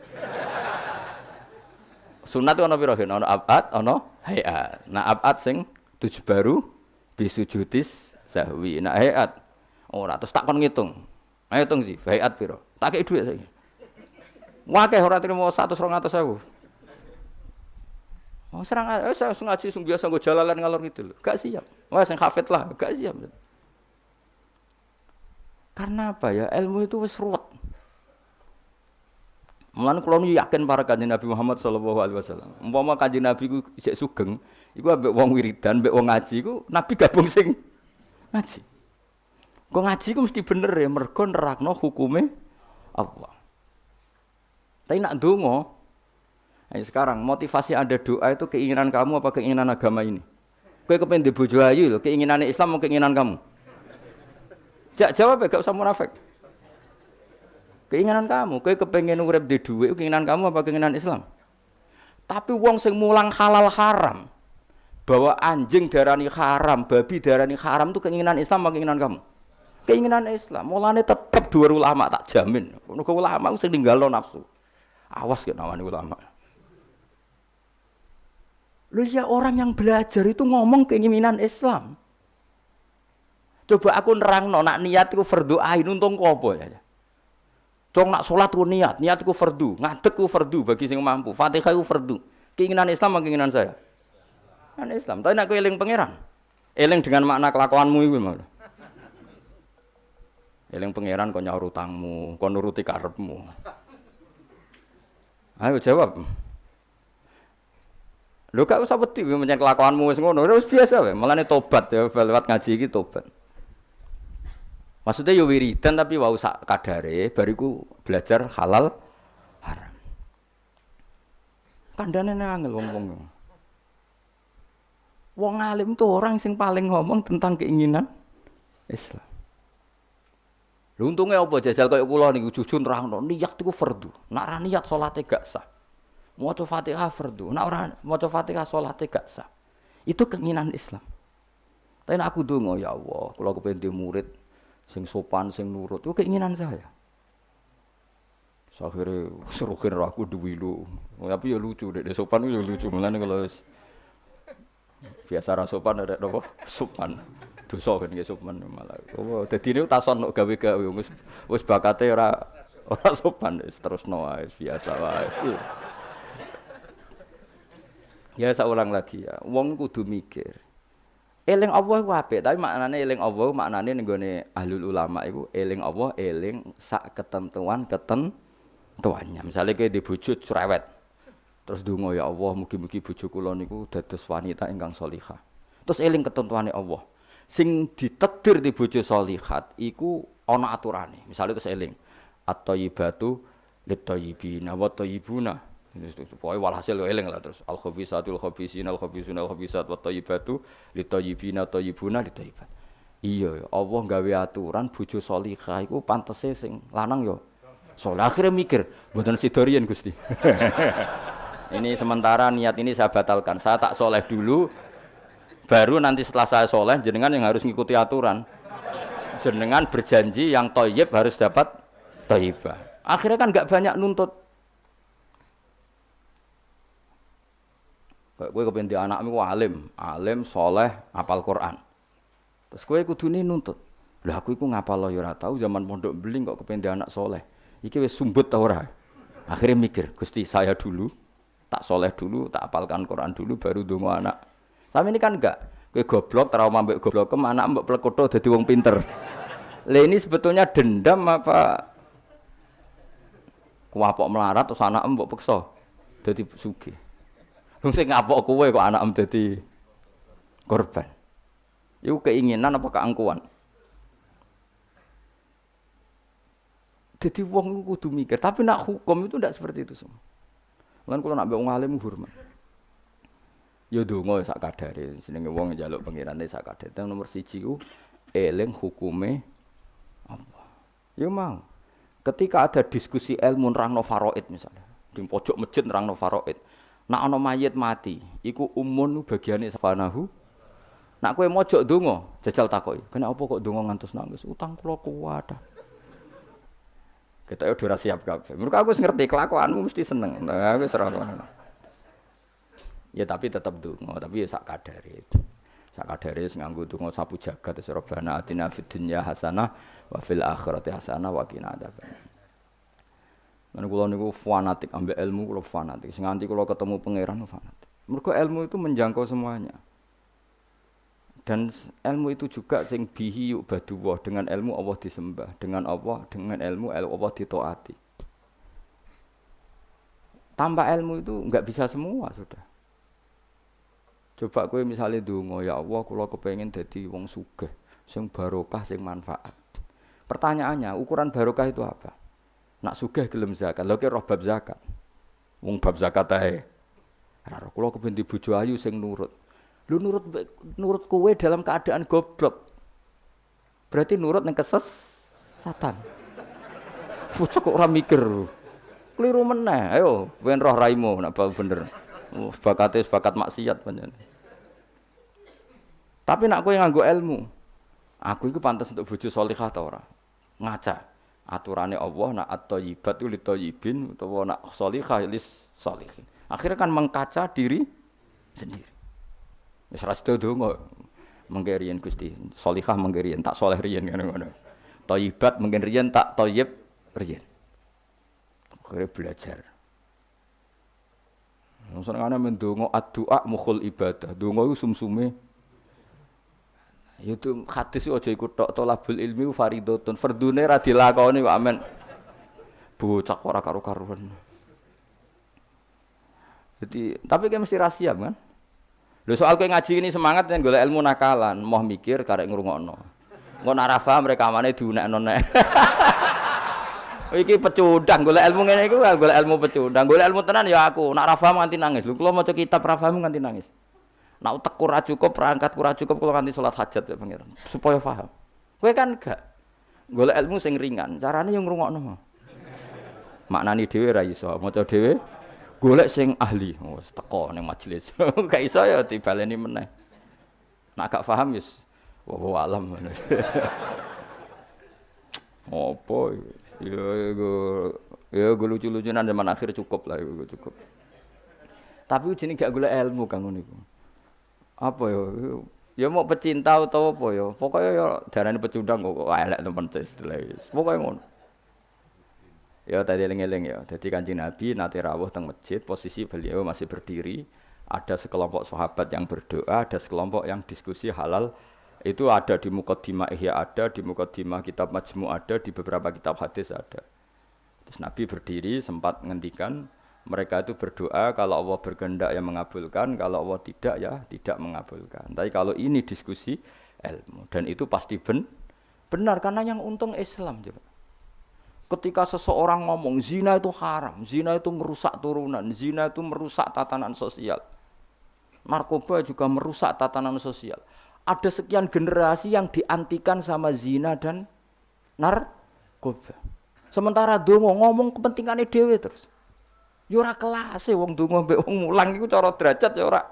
Sunat ana pira? Ana abad, ana hayat. Nah abad sing 7 baru bisujudis sahwi. Nah hayat ora terus tak kon ngitung. Ayo hitung sih, hayat pira? Tak kei dhuwit saiki. Wakeh ora trimo 100-200.000. Oh serang saya ngaji sing biasa nggo jalalan ngalor gitu lho. Gak siap. Wah sing hafid lah, gak siap. Karena apa ya? Ilmu itu wis ruwet. Mulane kula yakin para kanjeng Nabi Muhammad sallallahu alaihi wasallam. Umpama kanjeng Nabi ku isih sugeng, iku ambek wong wiridan, ambek wong ngaji iku Nabi gabung sing ngaji. Kok ngaji ku mesti bener ya mergo nerangno hukume Allah. Tapi nak donga, sekarang motivasi Anda doa itu keinginan kamu apa keinginan agama ini? Kowe kepen di bojo ayu lho, keinginan Islam mau keinginan kamu? Jawab gak usah munafik. Keinginan kamu, kowe kepengen urip di dhuwit keinginan kamu apa keinginan Islam? Tapi wong sing mulang halal haram, bahwa anjing darani haram, babi darani haram itu keinginan Islam apa keinginan kamu? Keinginan Islam. Mulane tetep dua ulama tak jamin. Mergo ulama sing ninggalno nafsu. Awas gak nawani ulama. Lu ya orang yang belajar itu ngomong keinginan Islam. Coba aku nerangno nak niat iku fardhu ain untung ku apa ya. Cong nak salat ku niat ku fardhu, ngadeg ku fardhu bagi sing mampu. Fatihah ku fardhu. Keinginan Islam apa keinginan saya? Kan Islam. Tapi nak kowe eling pangeran. Eling dengan makna kelakuanmu iku lho. Eling pangeran kok nyaur utangmu, kok nuruti karepmu. Ayo jawab. Lho gak usah wedi menyang kelakuanmu wis ngono, wis biasa wae. Mulane tobat ya lewat ngaji iki tobat. Maksudnya ya wiridan tapi wau sak kadare bariku belajar halal haram. Kandhane angel wong-wong. Wong alim tuh orang sing paling ngomong tentang keinginan Islam. Lho untunge apa jajal kaya kula niku jujur nerangno, niat iku fardu. Nek ora niat salate gak sah. Maca Fatihah fardu, nek ora maca Fatihah salate gak sah. Itu keinginan Islam. Tapi aku ndonga ya Allah, kula kepengin murid sing sopan, sing nurut. Itu keinginan saya. Akhirnya serukin aku duwi lu. Tapi ya lucu dek sopan itu lucu. Mulane kalau biasa ra sopan ada apa? Sopan. Dosa kan nggih sopan malah. Oh, dadi niku tason nok gawe-gawe wis bakate ora sopan wis terusno wae biasa wae. Ya saulang lagi ya. Wong kudu mikir. Eling Allah iku apik, tapi maknane eling Allah maknane ning gone ahlul ulama iku eling Allah eling sak ketentuannya. Misalnya kayak di bojo cerewet. Terus donga ya Allah mugi-mugi bojo kula niku dados wanita ingkang shalihah. Terus eling ketentuane Allah. Sing ditetir di bojo shalihat iku ana aturane. Misale terus eling at-thayyibatu lit-thayyibina wa thayyibuna. Pokoke walhasil eling lah terus al-khabisatul khabisina al-khabisuna al-khabisat wa thayyibatu lit-thayyibina thayyibuna lit-thayyibat. Iya, Allah gawe aturan bojo shalihah iku pantese sing lanang ya saleh. Akhire mikir, mboten sidorian Gusti. Ini sementara niat ini saya batalkan. Saya tak soleh dulu, baru nanti setelah saya soleh, jenengan yang harus ngikuti aturan. Jenengan berjanji yang thayyib harus dapat thayyibah. Akhirnya kan nggak banyak nuntut. Kowe kepen di anakmu alim, soleh, hafal Quran. Terus kowe kudune nuntut. Lah aku iku ngapal ya ora tau zaman pondok beling kok kepen di anak soleh. Iki wis sumbut ta ora? Akhirnya mikir, Gusti saya dulu tak soleh dulu, tak hafalkan Quran dulu baru ndonga anak. Tapi ini kan enggak. Kowe goblok trauma mbek goblokem anak mbok plekotho dadi wong pinter. Lah ini sebetulnya dendam apa kuwapok melarat terus anak mbok peksa dadi sugih. Wong sing ngapok kowe kok anak dadi korban. Iku keinginan apa keangkuhan? Jadi wong kudu mikir, tapi nak hukum itu tidak seperti itu semua. Lan kula nak mbek wong alim hormat. Ya donga sak kadare, jenenge wong njaluk pengirane sak kadare. Nomor 1 ku eling hukume apa. Ya mau. Ketika ada diskusi ilmu nerangno faraid misalnya, di pojok masjid nerangno faraid. Nak ana mayit mati, iku umun bagiane subhanahu. Nak kowe mojok donga, jajal takoki, kenapa kok donga ngantos nangis? Utang kula kuwat. Kita udah siap kabeh. Mergo aku wis ngerti kelakuanmu mesti seneng. Nah, wis ora ngono. Ya tapi tetap donga, tapi ya sak kadare. Sak kadare wis nganggo donga sapu jagat wis Rabbana atina fid dunya hasanah wa fil akhirati hasanah wa qina adzabannar. Men kula niku fanatik ambek ilmu, kula fanatik. Sing nganti kula ketemu pangeran fanatik. Mergo ilmu itu menjangkau semuanya. Dan ilmu itu juga sing bihi yu'badullah, dengan ilmu Allah disembah, dengan ilmu Allah ditaati. Tanpa ilmu itu enggak bisa semua sudah. Coba kowe misale ndonga ya Allah kula kepengin dadi wong sugih, sing barokah, sing manfaat. Pertanyaannya, ukuran barokah itu apa? Nak sugih gelem zakat, lha ki roh bab zakat. Wong bab zakat ae. Ora kula kepengin di bojo ayu sing nurut. Lu nurut kowe dalam keadaan goblok. Berarti nurut ning kesesatan. Bocah kok ora mikir. Kliru meneh. Ayo, wen roh raimu nek bener. Bakate bakat maksiat pancen. Tapi nek kowe nganggo ilmu, aku iku pantes untuk bojo salihah ta ora? Ngaca. Aturane Allah nak at-thayyibatu lit-thayyibin utawa nak salihah lis-salihin. Akhirnya kan mengkaca diri sendiri. Wis ra sedo donga mengke riyen Gusti, salihah mengke riyen tak saleh riyen ngono-ngono. Thayyibat mengke riyen tak thayyib riyen. Akhire belajar. Senengane mendonga addu'a mukhul ibadah. Donga iku sumsume. Ya itu hadis aja iku tok tolabul ilmi fardhotun. Fardune ra dilakoni kok amen. Bocah ora karo-karuan. Jadi, tapi kan mesti rahasia kan? Lho soal kowe ngaji ini semangat yen golek ilmu nakalan, moh mikir karek ngrungokno. Engko nek ora paham rekamane diunekno nek. Iki pecundang golek ilmu ngene iku golek ilmu pecundang. Golek ilmu tenan ya aku, nek ora paham nganti nangis. Lho kula maca kitab ora paham nganti nangis. Nek utek ora cukup, perangkat ora cukup kula nganti salat hajat ya pangeran supaya paham. Kowe kan gak. Golek ilmu sing ringan, carane yo ngrungokno. Maknani dhewe ra iso, maca dhewe golek sing ahli. Wes teko ning majelis. Gak iso ya dibaleni meneh. Nek gak paham wis wallahu alam. Apa ya go lucu-lucunan zaman akhir cukup lah iku cukup. Tapi jenenge gak golek ilmu kang ngono iku. Apa ya? Ya mau pecinta utawa apa ya? Pokoke ya darane pecundang kok elek temen istilah wis. Pokoke ngono. Ya tadi eling-eling ya. Dadi Kanjeng Nabi nate rawuh teng masjid, posisi beliau masih berdiri. Ada sekelompok sahabat yang berdoa, ada sekelompok yang diskusi halal. Itu ada di Muqaddimah Ihya ada, di Muqaddimah kitab Majmu' ada, di beberapa kitab hadis ada. Terus Nabi berdiri sempat ngendikan mereka itu berdoa kalau Allah berkehendak ya mengabulkan, kalau Allah tidak ya tidak mengabulkan. Tapi kalau ini diskusi ilmu dan itu pasti benar karena yang untung Islam coba. Ketika seseorang ngomong zina itu haram, zina itu merusak turunan, zina itu merusak tatanan sosial. Narkoba juga merusak tatanan sosial. Ada sekian generasi yang diantikan sama zina dan narkoba. Sementara dongo ngomong kepentingannya dhewe terus. Ya ora kelase wong donga mbek wong mulang iku cara derajat ya ora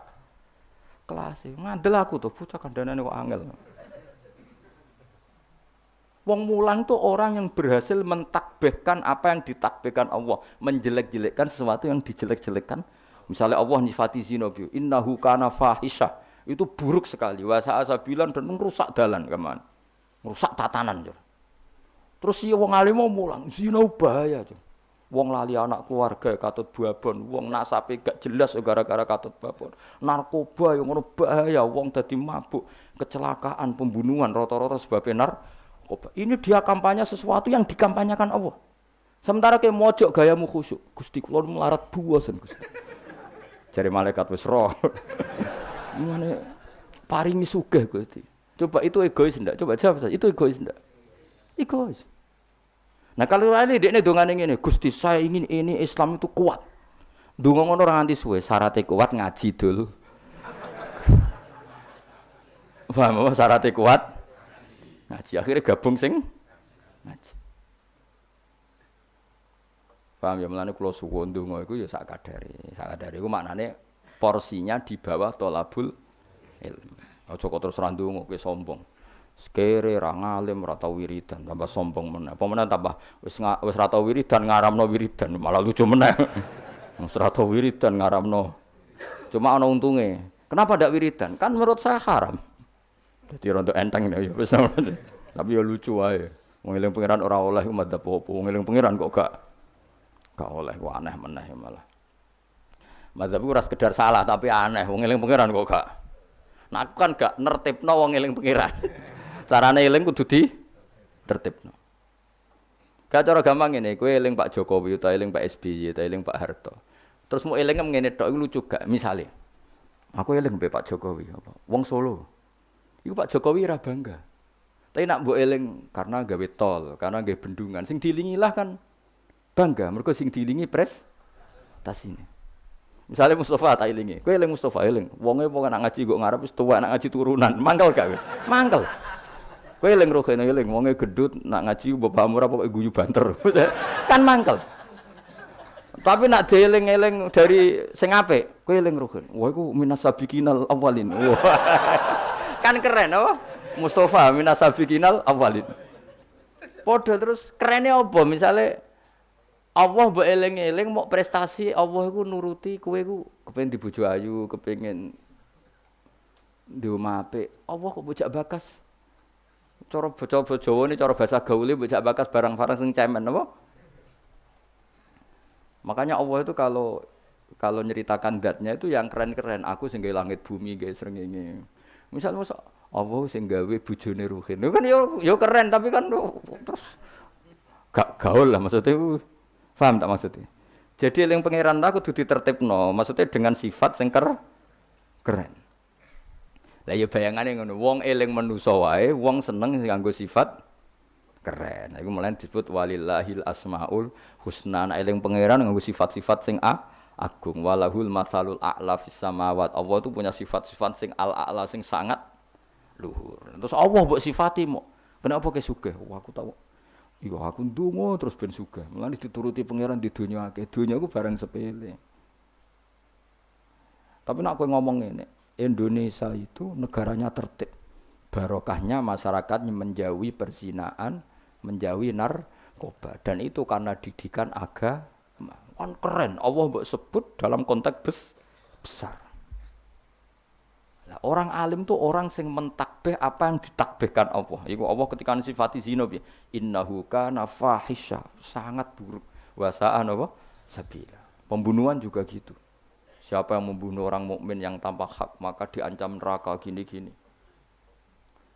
kelase. Ngandel aku to bocah kandhanane kok angel. Wong mulang tuh orang yang berhasil mentakbihkan apa yang ditakbihkan Allah, menjelek-jelekkan sesuatu yang dijelek-jelekkan. Misalnya Allah nyifati zina bi innahu kana fahisyah. Itu buruk sekali. Wa sa'asabilan dan merusak dalan keman. Merusak tatanan. Terus si wong alim mau mulang, zina bahaya. Wong lali anak keluarga katut babon, wong nasabe gak jelas gara-gara katut babon. Narkoba yang ngono bahaya, wong dadi mabuk, kecelakaan, pembunuhan rata-rata sebabnya narkoba. Ini dia kampanye sesuatu yang dikampanyekan Allah. Sementara ke mojok gayamu khusyuk, Gusti kula melarat buasen Gusti. Jare malaikat wis roh. Mane paringi sugih Gusti. Coba itu egois ndak? Coba jawab saja, itu egois ndak? Egois. Nah kalau ini dia dongane ngene, Gusti saya ingin ini Islam itu kuat. Donga ngono ora nganti suwe, syaratnya kuat ngaji dulu. Paham apa syaratnya kuat? Ngaji akhirnya gabung sing ngaji. Paham ya mulane kula suwun donga iku ya sak kadare. Sak kadare iku maknane porsinya di bawah thalabul ilm. Aja kok terus ra ndonga kowe sombong. Sekere ra ngalim ra tau wiridan tambah sombong meneh. Apa meneh tambah wis ra tau wiridan ngaramno wiridan malah lucu meneh. Wis ra tau wiridan ngaramno. Cuma ana untunge. Kenapa ndak wiridan? Kan menurut saya haram. Dadi rondo enteng ya wis. Tapi ya lucu wae. Wong eling pangeran ora oleh madzhab apa. Wong eling pangeran kok gak oleh kok aneh meneh malah. Madzhab ku ora sekedar salah tapi aneh. Wong eling pangeran kok gak. Nah aku kan gak nertibno wong eling pangeran. Carane eling kudu ditertibno. Gak cara gampang ngene, kowe eling Pak Jokowi utawa eling Pak SBY utawa eling Pak Harto. Terus mau eling ngene tok iku lucu gak? Misale aku eling mbek Pak Jokowi apa? Wong Solo. Iku Pak Jokowi ora bangga. Tapi nak mbok eling karena gawe tol, karena gawe bendungan, sing dilingilah kan bangga. Mergo sing dilingi prestasine. Misalnya Mustafa tak elingi, kowe eling Mustafa eling. Wonge wong nak ngaji kok ngarep wis tuwa nak ngaji turunan. Mangkel gak kowe? Mangkel. Kowe eling rohene eling wonge gedut nak ngaji bapak murah pokoke guyu banter. Kan mangkel. Tapi nak dieling-eling dari sing apik, kowe eling rohen. Wah iku minasabiqinal awalin. Kan keren apa? Mustafa minasabiqinal awalin. Padha terus kerene apa? Misale Allah mbok eling-eling mau prestasi Allah iku nuruti kowe iku kepengin dibojo ayu, kepengin di omah apik. Allah kok bojak bakas. Cara bocah Jawa ini cara bahasa gaule bojak bakas barang-barang sing cemen apa? Makanya Allah itu kalau nyeritakan zatnya itu yang keren-keren. Aku sing gawe langit bumi, gawe srengenge. Misal Allah sing gawe bojone Ruhin. Itu kan yo keren tapi kan terus gak gaul lah maksudnya. Paham tak maksudnya? Jadi eling pangeran aku kudu ditertibno, maksudnya dengan sifat sing keren. Lah ya bayangane ngono, wong eling manusa wae, wong seneng nganggo sifat keren. Iku mulane disebut walillahil asmaul husna. Nek eling pangeran nganggo sifat-sifat sing agung. Walahul matsalul a'la fis samawat. Allah itu punya sifat-sifat sing al-a'la sing sangat luhur. Terus Allah mbok sifati mo. Kenapa ke sugih? Wah aku tahu. Iya aku ndonga terus ben sugih. Mulane dituruti pangeran di donya akeh. Donya ku barang sepele. Tapi nek kowe ngomong ngene, Indonesia itu negaranya tertib. Barokahnya masyarakat menjauhi perzinaan, menjauhi narkoba dan itu karena didikan agama. Kan keren, Allah mbok sebut dalam konteks besar. Nah, orang alim tuh orang sing mentakbih apa yang ditakbihkan Allah. Iku Allah ketika sifati zina piye? Innahu kana fahisha, sangat buruk. Wasaan apa? Sabila. Pembunuhan juga gitu. Siapa yang membunuh orang mukmin yang tanpa hak maka diancam neraka gini-gini.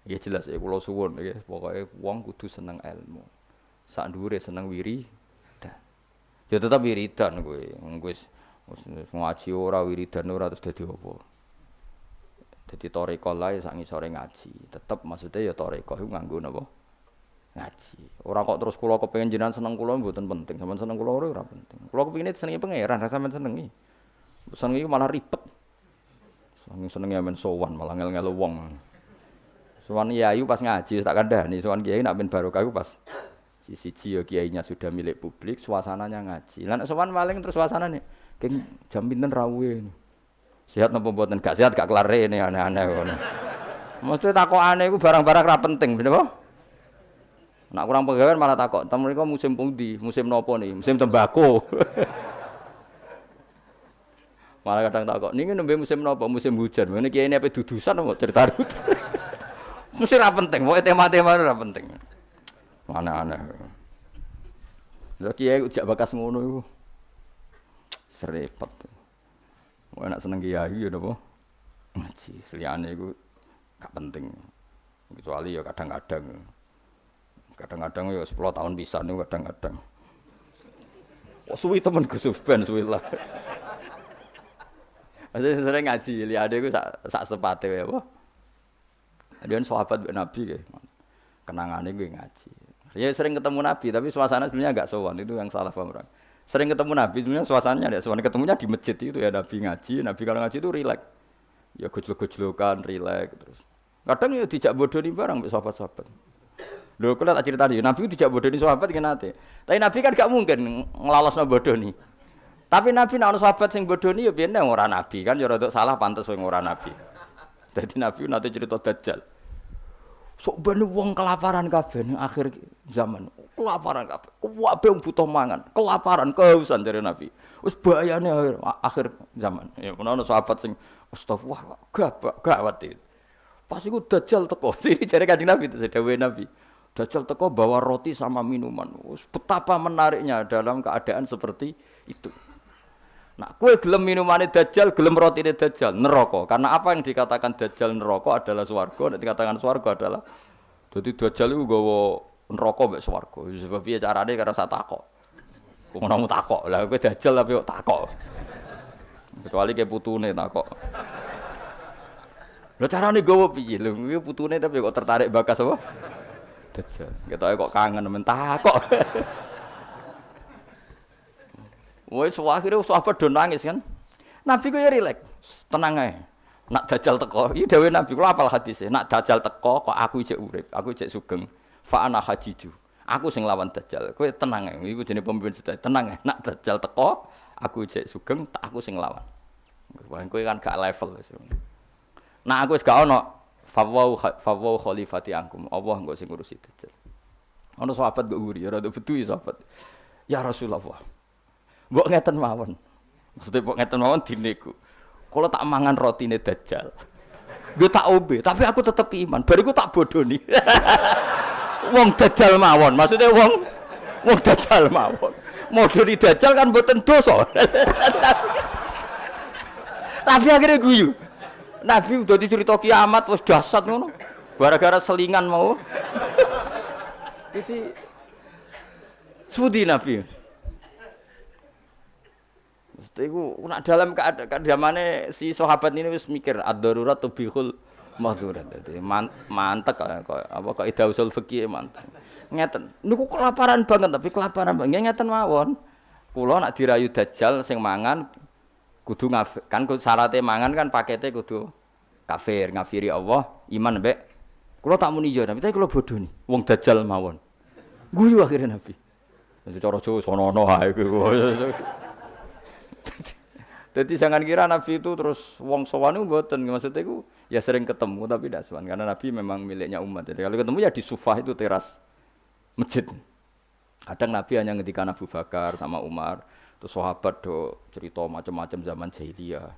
Ya jelas ya kula suwun ya, pokoke wong kudu seneng ilmu. Sak dhuwure seneng wiridan. Ya tetep wiridan kowe. Wis ngaji ora wiridan ora terus dadi apa. Dadi toreko lae sak ngisore ngaji. Tetep maksudnya ya toreko iku nganggo napa? Ngaji. Ora kok terus kula kepengin jenengan seneng kula mboten penting. Sampeyan seneng kula ora penting. Kula kepengine senengi pangeran, ra sampeyan senengi. Senengi malah ribet. Senengi amen sowan malah ngel-ngelu wong. Sowan Yayu pas ngaji tak kandhani, sowan Kiai nak ben barokah iku pas siji ya kiainya sudah milik publik, suasananya ngaji. Lah nek sowan paling terus suasanane keng jam pinten rawuhe. Sehat napa mboten? Gak sehat gak kelar rene aneh-aneh ngono. Mesti takokane iku barang-barang ra penting, napa? Nak kurang pegawai malah takok, "Tem mriko musim pundi? Musim napa niki? Musim tembako." Malah kadang takok, "Niki nembe musim napa? Musim hujan." Ngene kiai ini ape dudusan apa cerita rut. Mesti ra penting, pokoke tema-tema ora penting. Aneh-aneh. Lha kiai ujak bakas ngono iku. Serepet. Wong enak seneng kiai ya napa? Ngaji, liyane iku gak penting. Kecuali ya kadang-kadang. Kadang-kadang ya 10 tahun pisan niku kadang-kadang. Oh suwi temen Gus Ben suwi lah. Masih sering ngaji, liyane iku sak sepate wae apa? Adian sahabat Nabi kayak kenangannya gue ngaji. Ya sering ketemu Nabi tapi suasana sebenarnya agak sowan, itu yang salah paham orang. Sering ketemu Nabi sebenarnya suasananya ada sowan, ketemunya di masjid itu ya Nabi ngaji. Nabi kalau ngaji itu rileks. Ya gojlok-gojlokan rileks terus. Kadang ya dijak bodoni barang mbek sahabat-sahabat. Lho kula tak critani Nabi dijak bodoni sahabat ki nate. Tapi Nabi kan gak mungkin nglalosno bodoni. Tapi Nabi nek ana sahabat sing bodoni ya biyen ora Nabi kan ya rada salah pantes wong ora Nabi. Jadi Nabi nanti cerita Dajjal. Sok ben wong kelaparan kabeh ning akhir zaman. Kelaparan kabeh. Kabeh butuh mangan, kelaparan, kehausan dari Nabi. Wis bahayane akhir zaman. Ya ono sahabat sing astagfirullah gawat itu. Pas iku Dajjal teko. Ini jare Kanjeng Nabi itu dawuhe Nabi. Dajjal teko bawa roti sama minuman. Betapa menariknya dalam keadaan seperti itu. Nah, kue gelem minumane Dajjal, gelem rotine Dajjal, neraka. Karena apa yang dikatakan Dajjal neraka adalah swarga, nek dikatakan swarga adalah dadi Dajjal iku nggawa neraka mek swarga. Sebab piye carane karo sak takok. Kok ngono takok. Lah kowe Dajjal tapi kok takok. Kecuali ke putune takok. Lah carane nggawa piye? Lho kuwi putune tapi kok tertarik bakas apa? Dajjal. Ketoke kok kangen men takok. Wes akhire sahabat do nangis kan. Nabi ku ya rileks, tenang ae. Nak Dajjal teko, iki dawuh Nabi kula apal hadise. Nak Dajjal teko kok aku ijek urip, aku ijek sugeng. Fa ana hajiju. Aku sing lawan Dajjal. Kowe tenang ae. Iku jenenge pemimpin sedaya. Tenang ae. Nak Dajjal teko, aku ijek sugeng, tak aku sing lawan. Kowe kan gak level wis. Nah aku wis gak ono fawau khalifati angkum. Allah engko sing ngurusi Dajjal. Ono sahabat kok nguri, ya rada bedu sahabat. Ya Rasulullah. Mbok ngeten mawon. Maksudnya mbok ngeten mawon dineku. Kalau tak mangan rotine Dajjal. Gue tak obe, tapi aku tetep iman. Bariku tak bodoni. Wong Dajjal mawon. Maksudnya wong Dajjal mawon. Modoni Dajjal kan mboten dosa. Tapi akhirnya guyu. Nabi udah dicerita kiamat wis dahsyat ngono. Gara-gara selingan mau. Jadi sudi Nabi. Iku nak dalam keadaan si sahabat ini wis mikir ad-darurat tubihul mahdurat. Dadi mantek kok apa kok ida usul fikih mantek. Ngeten. Niku kelaparan banget tapi kelaparan banget ngeten mawon. Kula nak dirayu Dajjal sing mangan kudu kan syaratnya mangan kan pakete kudu kafir, ngafiri Allah, iman mbek. Kula tak muni yo tapi kula bodoni. Wong Dajjal mawon. Guyu akhirnya Nabi. Itu cara Jawa sono-ono ae kuwi. Jadi jangan kira Nabi itu terus wong sowan itu mboten, maksudnya itu ya sering ketemu tapi tidak sowan karena Nabi memang miliknya umat. Jadi kalau ketemu ya di sufah itu teras masjid. Kadang Nabi hanya ngendikan Abu Bakar sama Umar, terus sahabat do cerita macam-macam zaman jahiliyah.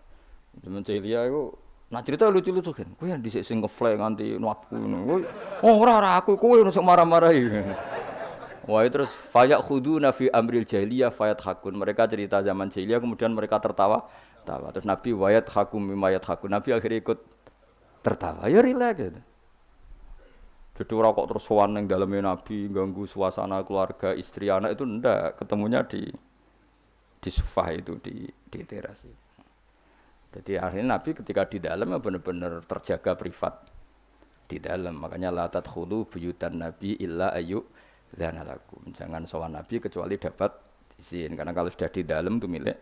Zaman jahiliyah itu nah cerita lucu-lucu kan. Kowe yang dhisik sing ngefly nganti nuatku ngono. Oh ora aku kowe sing marah-marahi. Wah terus fayak khuduna fi amril jahiliyah fayat hakun. Mereka cerita zaman jahiliyah kemudian mereka tertawa. Terus Nabi wayat hakum mimayat hakun. Nabi akhirnya ikut tertawa. Ya rileks gitu. Jadi orang kok terus sowan ning daleme Nabi ganggu suasana keluarga, istri, anak itu ndak, ketemunya di sofa itu di teras itu. Jadi akhirnya Nabi ketika di dalam benar-benar terjaga privat di dalam. Makanya la tadkhulu buyutan Nabi illa ayu dzanalakum. Jangan sowan Nabi kecuali dapat izin karena kalau sudah di dalam itu milik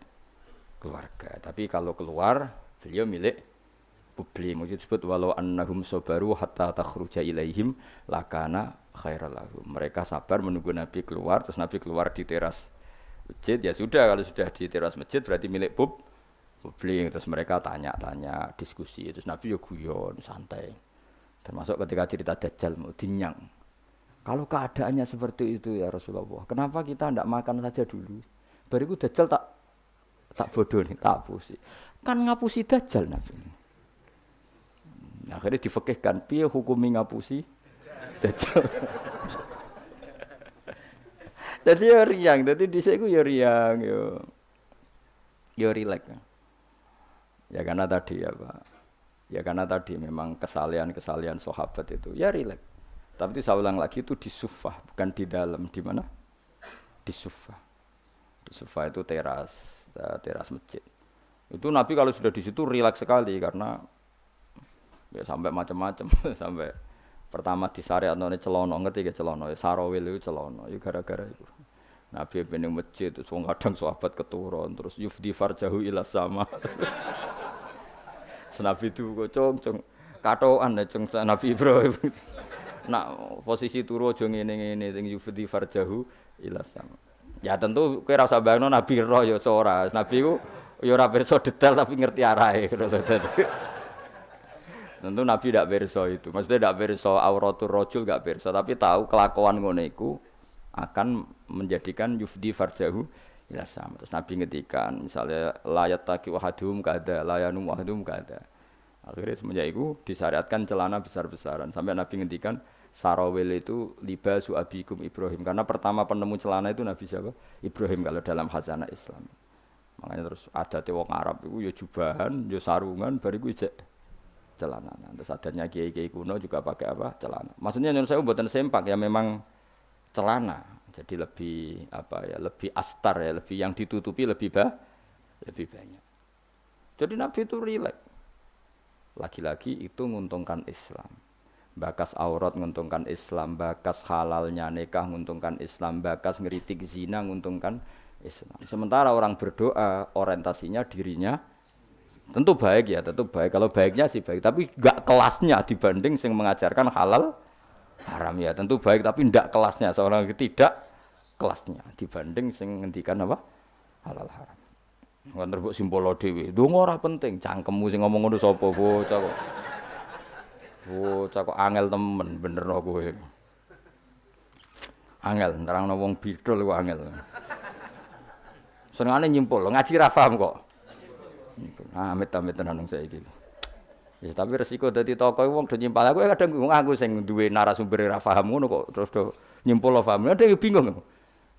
keluarga. Tapi kalau keluar beliau milik publik. Mungkin disebut walau annahum sabaru hatta takhruja ilaihim lakana khairal lahum. Mereka sabar menunggu Nabi keluar, terus Nabi keluar di teras masjid. Ya sudah, kalau sudah di teras masjid berarti milik publik. Terus mereka tanya-tanya, diskusi. Terus Nabi ya guyon, santai. Termasuk ketika cerita Dajjal mau dinyang. Kalau keadaannya seperti itu ya Rasulullah, kenapa kita tidak makan saja dulu? Bariku Dajjal tak bodoh nih, tak hapusi. Kan ngapusi Dajjal Nabi. Akhirnya difekihkan, piye hukumi ngapusi Dajjal. Jadi ya riang, jadi dhisik iku ya riang ya rileks. Ya karena tadi ya Pak. Ya karena tadi memang kesalahan sahabat itu ya rileks. Tapi itu saya ulang lagi itu di sufah, bukan di dalam. Di mana? Di sufah. Di sufah itu teras masjid. Itu Nabi kalau sudah di situ rileks sekali karena ya sampai macam-macam sampai pertama disyariatno celono ngerti ke celono sarawil itu celono ya gara-gara itu Nabi ben masjid terus wong kadang sahabat keturun terus yufdi farjahu ila sama Nabi itu cung katokan cung Nabi Ibrahim nak posisi turu aja ngene-ngene sing yufdi farjahu ila sama ya tentu kowe ora usah bayangno Nabi roh ya ora Nabi ku ya ora pirsa detail tapi ngerti arahe tentu Nabi tidak berso itu, maksudnya tidak berso auratul rojul tidak berso, tapi tahu kelakuan ngono iku akan menjadikan yufdi farjahu ila sama. Terus Nabi ngetikan, misalnya layat taki wahadum kada, layanum wahadum kada. Akhirnya semenjak itu disyariatkan celana besar-besaran. Sampai Nabi ngetikan sarawil itu libasu abikum Ibrahim, karena pertama penemu celana itu Nabi siapa? Ibrahim kalau dalam khazanah Islam. Makanya terus ada wong Arab itu ya jubahan, ya sarungan, bariku ijek celana. Terus adanya kiai-kiai kuno juga pakai apa? Celana. Maksudnya menurut saya buatan sempak ya memang celana. Jadi lebih apa ya? Lebih astar ya, lebih yang ditutupi lebih banyak. Jadi Nabi itu rileks. Lagi-lagi itu menguntungkan Islam. Bakas aurat menguntungkan Islam, bakas halalnya nikah menguntungkan Islam, bakas ngeritik zina menguntungkan Islam. Sementara orang berdoa orientasinya dirinya tentu baik ya, tentu baik. Kalau baiknya sih baik, tapi enggak kelasnya dibanding yang mengajarkan halal haram ya. Tentu baik tapi enggak kelasnya, seorang tidak kelasnya dibanding yang ngendikan apa? Halal haram. Kan terbuk simpolo dhewe. Ndonga ora penting, cangkemmu sing ngomong ngono sapa bocah kok. Bocah kok angel temen benerno kowe. Angel nerangno wong bidol kok angel. Senengane nyimpul, ngaji ra paham kok. Amit-amit tenan saiki. Ya tapi resiko dadi tokoh wong do nyimpal aku kadang aku sing duwe narasumber ra paham ngono kok terus do nyimpul paham. Ada bingung.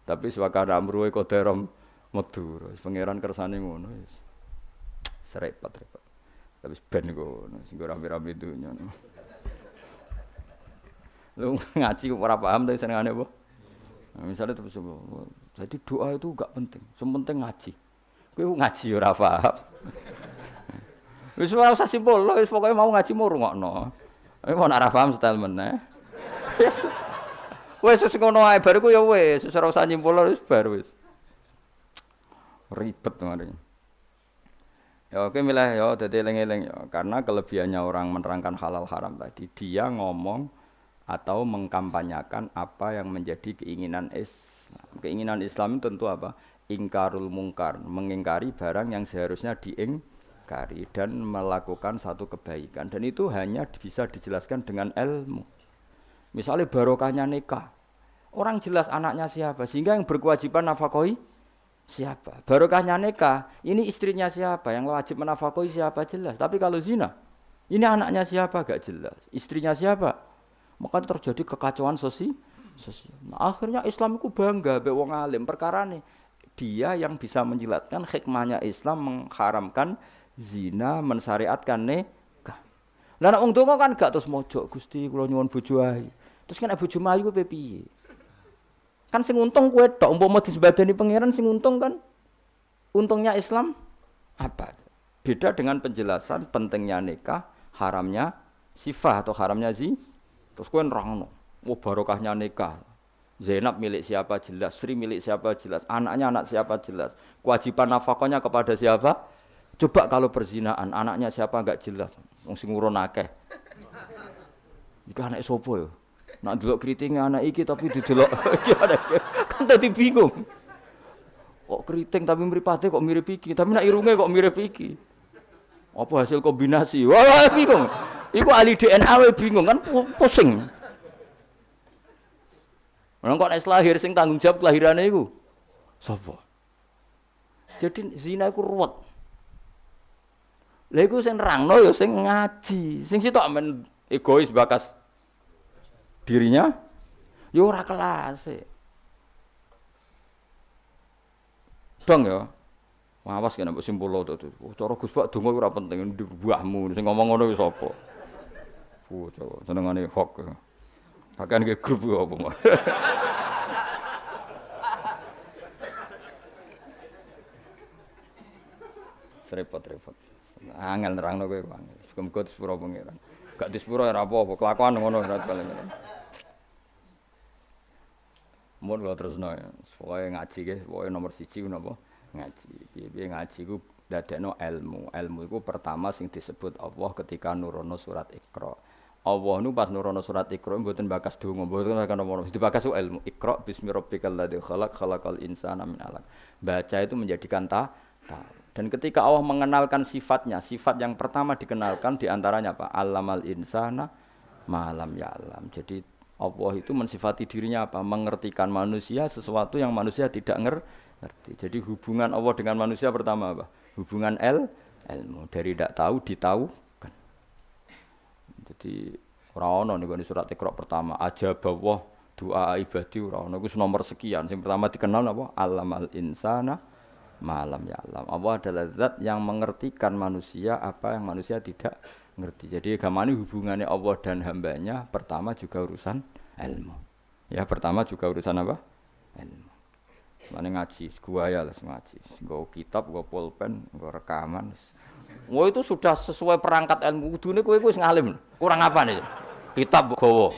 Tapi swakana amruhe koderom medu. Pangeran kersane ngono wis. Serepet-repet. Tapi ben ngono sing ora rame-rame dunya. Lu ngaji ora paham tapi senengane apa? Nah, misalnya terus jadi doa itu enggak penting. Sementing ngaji. Kowe ngaji ora paham. Wis ora usah simpul, wis pokoke mau ngaji mau rungokno. Mau ora paham setel meneh. Wis ngono ae bariku ya wis ora usah nyimpul wis bar wis. Ribet kemarin. Ya oke milih ya dadi eling-eling ya karena kelebihannya orang menerangkan halal haram tadi dia ngomong atau mengkampanyakan apa yang menjadi keinginan Islam. Keinginan Islam itu tentu apa? Ingkarul mungkar, mengingkari barang yang seharusnya diingkari dan melakukan satu kebaikan. Dan itu hanya bisa dijelaskan dengan ilmu. Misalnya barokahnya nikah. Orang jelas anaknya siapa, sehingga yang berkewajiban nafkahi siapa. Barokahnya nikah, ini istrinya siapa, yang wajib menafkahi siapa jelas. Tapi kalau zina, ini anaknya siapa gak jelas, istrinya siapa. Maka terjadi kekacauan sosial. Nah, akhirnya Islam itu bangga be wong alim perkara nih. Dia yang bisa menjelaskan hikmahnya Islam mengharamkan zina, mensyariatkan nikah. Lah nek wong donga kan gak terus mojo Gusti kula nyuwun bojo ae. Terus kan bojo ayu ku piye? Kan sing untung kowe tok umpama disembadani pangeran sing untung kan untungnya Islam apa? Beda dengan penjelasan pentingnya nikah, haramnya sifah atau haramnya terus kowe nerangno. Oh barokahnya nikah. Zainab milik siapa jelas, Sri milik siapa jelas, anaknya anak siapa jelas, kewajiban nafkahnya kepada siapa? Coba kalau perzinaan, anaknya siapa enggak jelas, wong sing ngurun akeh. Iki anak sapa ya? Nak delok kriting anak iki tapi didelok kan dadi bingung. Kok kriting tapi mripate kok mirip iki, tapi nak irunge kok mirip iki. Apa hasil kombinasi? Wah bingung. Iku ahli DNA wae bingung kan pusing. Lah kok nek lahir sing tanggung jawab kelahirane iku sapa? Jadi zina iku ruwet. Lha iku sing nerangno ya sing ngaji, sing sitok men egois bakas dirinya ya ora kelas. Dong ya. Awas kena mbok simpul to. Cara Gus Pak donga ora penting buahmu sing ngomong ngono wis sapa. Senengane hok. Bahkan ke grup ya apa. Repot-repot. Angel nerangno kowe angel. Muga disepuro pangeran. Gak disepuro ora apa-apa, kelakuan ngono ora paling. Mun lho terusno ya. Pokoke ngaji ge, pokoke nomor 1 ku napa? Ngaji. Piye ngaji ku dadekno ilmu. Ilmu iku pertama sing disebut Allah ketika nurono surat Iqra. Allah nu pas nurono surat Iqra mboten bakas donga, mboten kan nomor. Dibakas ilmu. Iqra bismi rabbikal ladzi khalaq khalaqal insana min 'alaq. Baca itu menjadikan dan ketika Allah mengenalkan sifatnya, sifat yang pertama dikenalkan diantaranya apa? Allamal insana malam ya'lam. Jadi Allah itu mensifati dirinya apa? Mengertikan manusia sesuatu yang manusia tidak ngerti. Jadi hubungan Allah dengan manusia pertama apa? Hubungan ilmu. Dari tidak tahu ditahukan. Jadi ora ono niku surat Iqra pertama aja bawah doa ibadi ora ono. Iku nomor sekian. Yang pertama dikenal apa? Allamal insana malam ya alam. Allah adalah zat yang mengertikan manusia apa yang manusia tidak ngerti. Jadi agama ini hubungannya Allah dan hambanya pertama juga urusan ilmu. Ya pertama juga urusan apa? Ilmu. Mana ngaji, gua ya les ngaji. Gua kitab, gua pulpen, gua rekaman. Wah itu sudah sesuai perangkat ilmu. Kudune kowe wis ngalim. Kurang apa nih? Kitab gowo.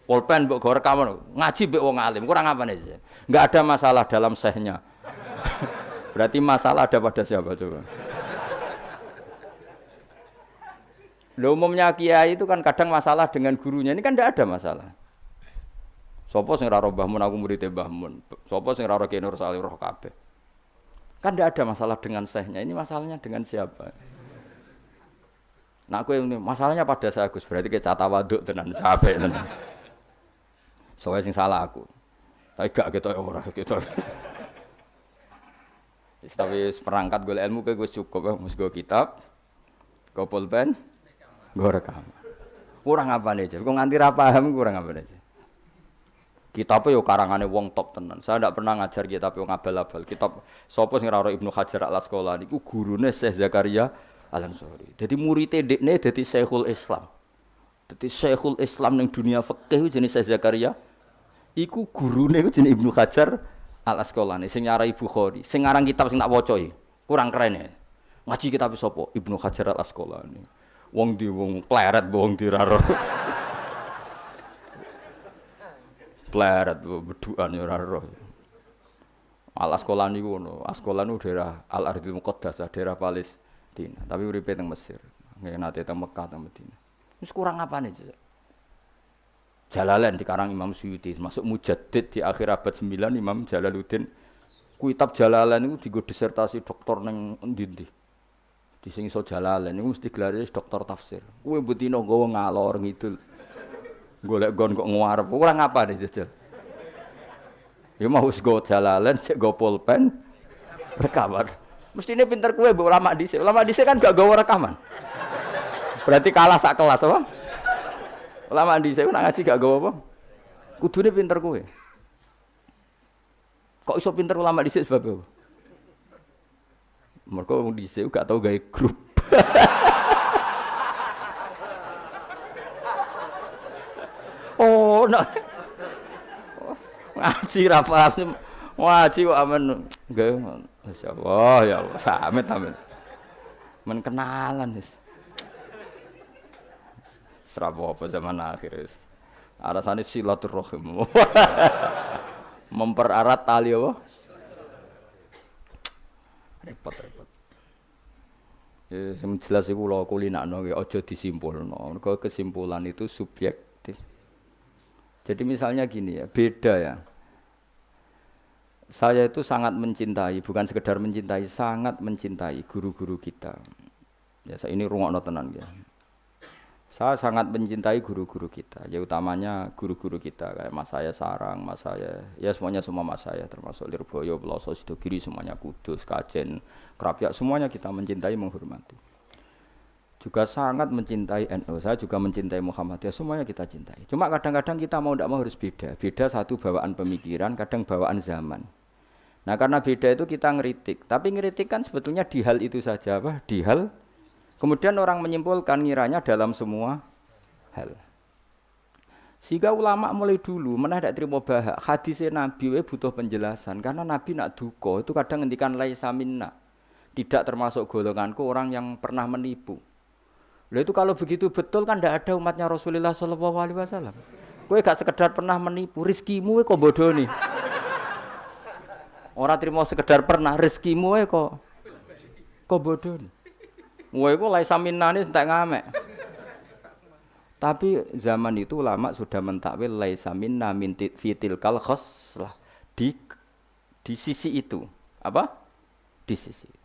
Pulpen mbok gua rekaman. Ngaji mbek wong alim. Kurang apa nih? Enggak ada masalah dalam sehnya. Berarti masalah ada pada siapa coba? Loh, umumnya kiai itu kan kadang masalah dengan gurunya, ini kan tidak ada masalah. Sopo sing ra roh Mbah Mun aku murid Mbah Mun. Sopo sing ra roh Ki Nur Salih roh kabeh. Kan tidak ada masalah dengan sehnya, ini masalahnya dengan siapa? Nah aku ini masalahnya pada saya Gus, berarti kayak cata waduk tenan sampai tenan. Soalnya sing salah aku. Tapi gak gitu ora gitu. Tapi perangkat golek ilmu kowe wis cukup, wis go kitab, go pulpen, go rekaman. Kurang apane aja, kok nganti ra paham kurang apane aja. Kitabnya yo karangane wong top tenan. Saya ndak pernah ngajar kitab yo ngabal-abal. Kitab sapa sing ora Ibnu Hajar Al-Asqalani iku gurune Syekh Zakaria Al-Ansori. Dadi murid dekne dadi Syekhul Islam. Dadi Syekhul Islam ning dunia fikih jenenge Syekh Zakaria. Iku gurune iku jenenge Ibnu Hajar Al-Asqalani sing nyarai Bukhari, sing ngarang kitab sing tak waca iki. Kurang keren ya. Ngaji kitab sapa? Ibnu Hajar Al-Asqalani. Wong di wong pleret wong diraro. Pleret bedukan ya ora roh. Al-Asqalani ku ngono. Asqalani daerah Al-Ardhil Muqaddasah, daerah Palestina, tapi uripe teng Mesir. Nggih nate teng Mekah teng Madinah. Wis kurang apane, Cek? Jalalain dikarang Imam Suyuti, masuk mujaddid di akhir abad 9 Imam Jalaluddin. Kitab Jalalain itu dienggo disertasi doktor ning endi-endi. Di sing iso Jalalain iku mesti gelare doktor tafsir. Kuwi butino nggawa ngalor ngidul. Golek gon kok ngarep. Ora ngapa deh jajal. Ya mau wis go Jalalain, cek go pulpen rekaman. Mestine pinter kowe mbok ulama dhisik. Ulama dhisik kan gak gawa rekaman. Berarti kalah sak kelas apa? Ulama dhisik nak ngaji gak gawa apa? Kudune pinter kowe. Kok iso pinter ulama dhisik sebab apa? Mergo wong dhisik gak tau gawe grup. Oh, nah. Ngaji ra paham. Ngaji kok amen gawe masyaallah ya Allah, samit amin. Men kenalan wis. Serapa apa zaman akhir wis. Arasane silaturahim. Mempererat tali apa? Repot-repot. Ya sing jelas iku kula kulinakno aja disimpulno. Mergo kesimpulan itu subjektif. Jadi misalnya gini ya, beda ya. Saya itu sangat mencintai, bukan sekedar mencintai, sangat mencintai guru-guru kita. Ya, saya ini rungokno tenan ya. Saya sangat mencintai guru-guru kita, ya utamanya guru-guru kita kayak Mas saya Sarang, Mas saya, ya semuanya semua Mas saya termasuk Lirboyo, Peloso, Sidogiri, semuanya Kudus, Kajen, Krapyak, semuanya kita mencintai, menghormati. Juga sangat mencintai NU, saya juga mencintai Muhammadiyah, semuanya kita cintai. Cuma kadang-kadang kita mau tidak mau harus beda. Beda satu bawaan pemikiran, kadang bawaan zaman. Nah karena beda itu kita ngeritik. Tapi ngeritik kan sebetulnya di hal itu saja, apa? Di hal. Kemudian orang menyimpulkan ngiranya dalam semua hal. Sehingga ulama mulai dulu mana tidak terima bahak. Hadisnya Nabi butuh penjelasan. Karena Nabi nak duko itu kadang ngendikan laisa minna. Tidak termasuk golonganku orang yang pernah menipu. Lah itu kalau begitu betul kan tidak ada umatnya Rasulullah SAW. Kowe gak sekedar pernah menipu, rezekimu kok bodoni. Orang terima sekedar pernah, rezekimu kok bodoni. Kowe iku laisa minnane entek ngamek. Tapi zaman itu ulama sudah mentakwil laisa minna min fitil kal khoslah di sisi itu. Apa? Di sisi itu.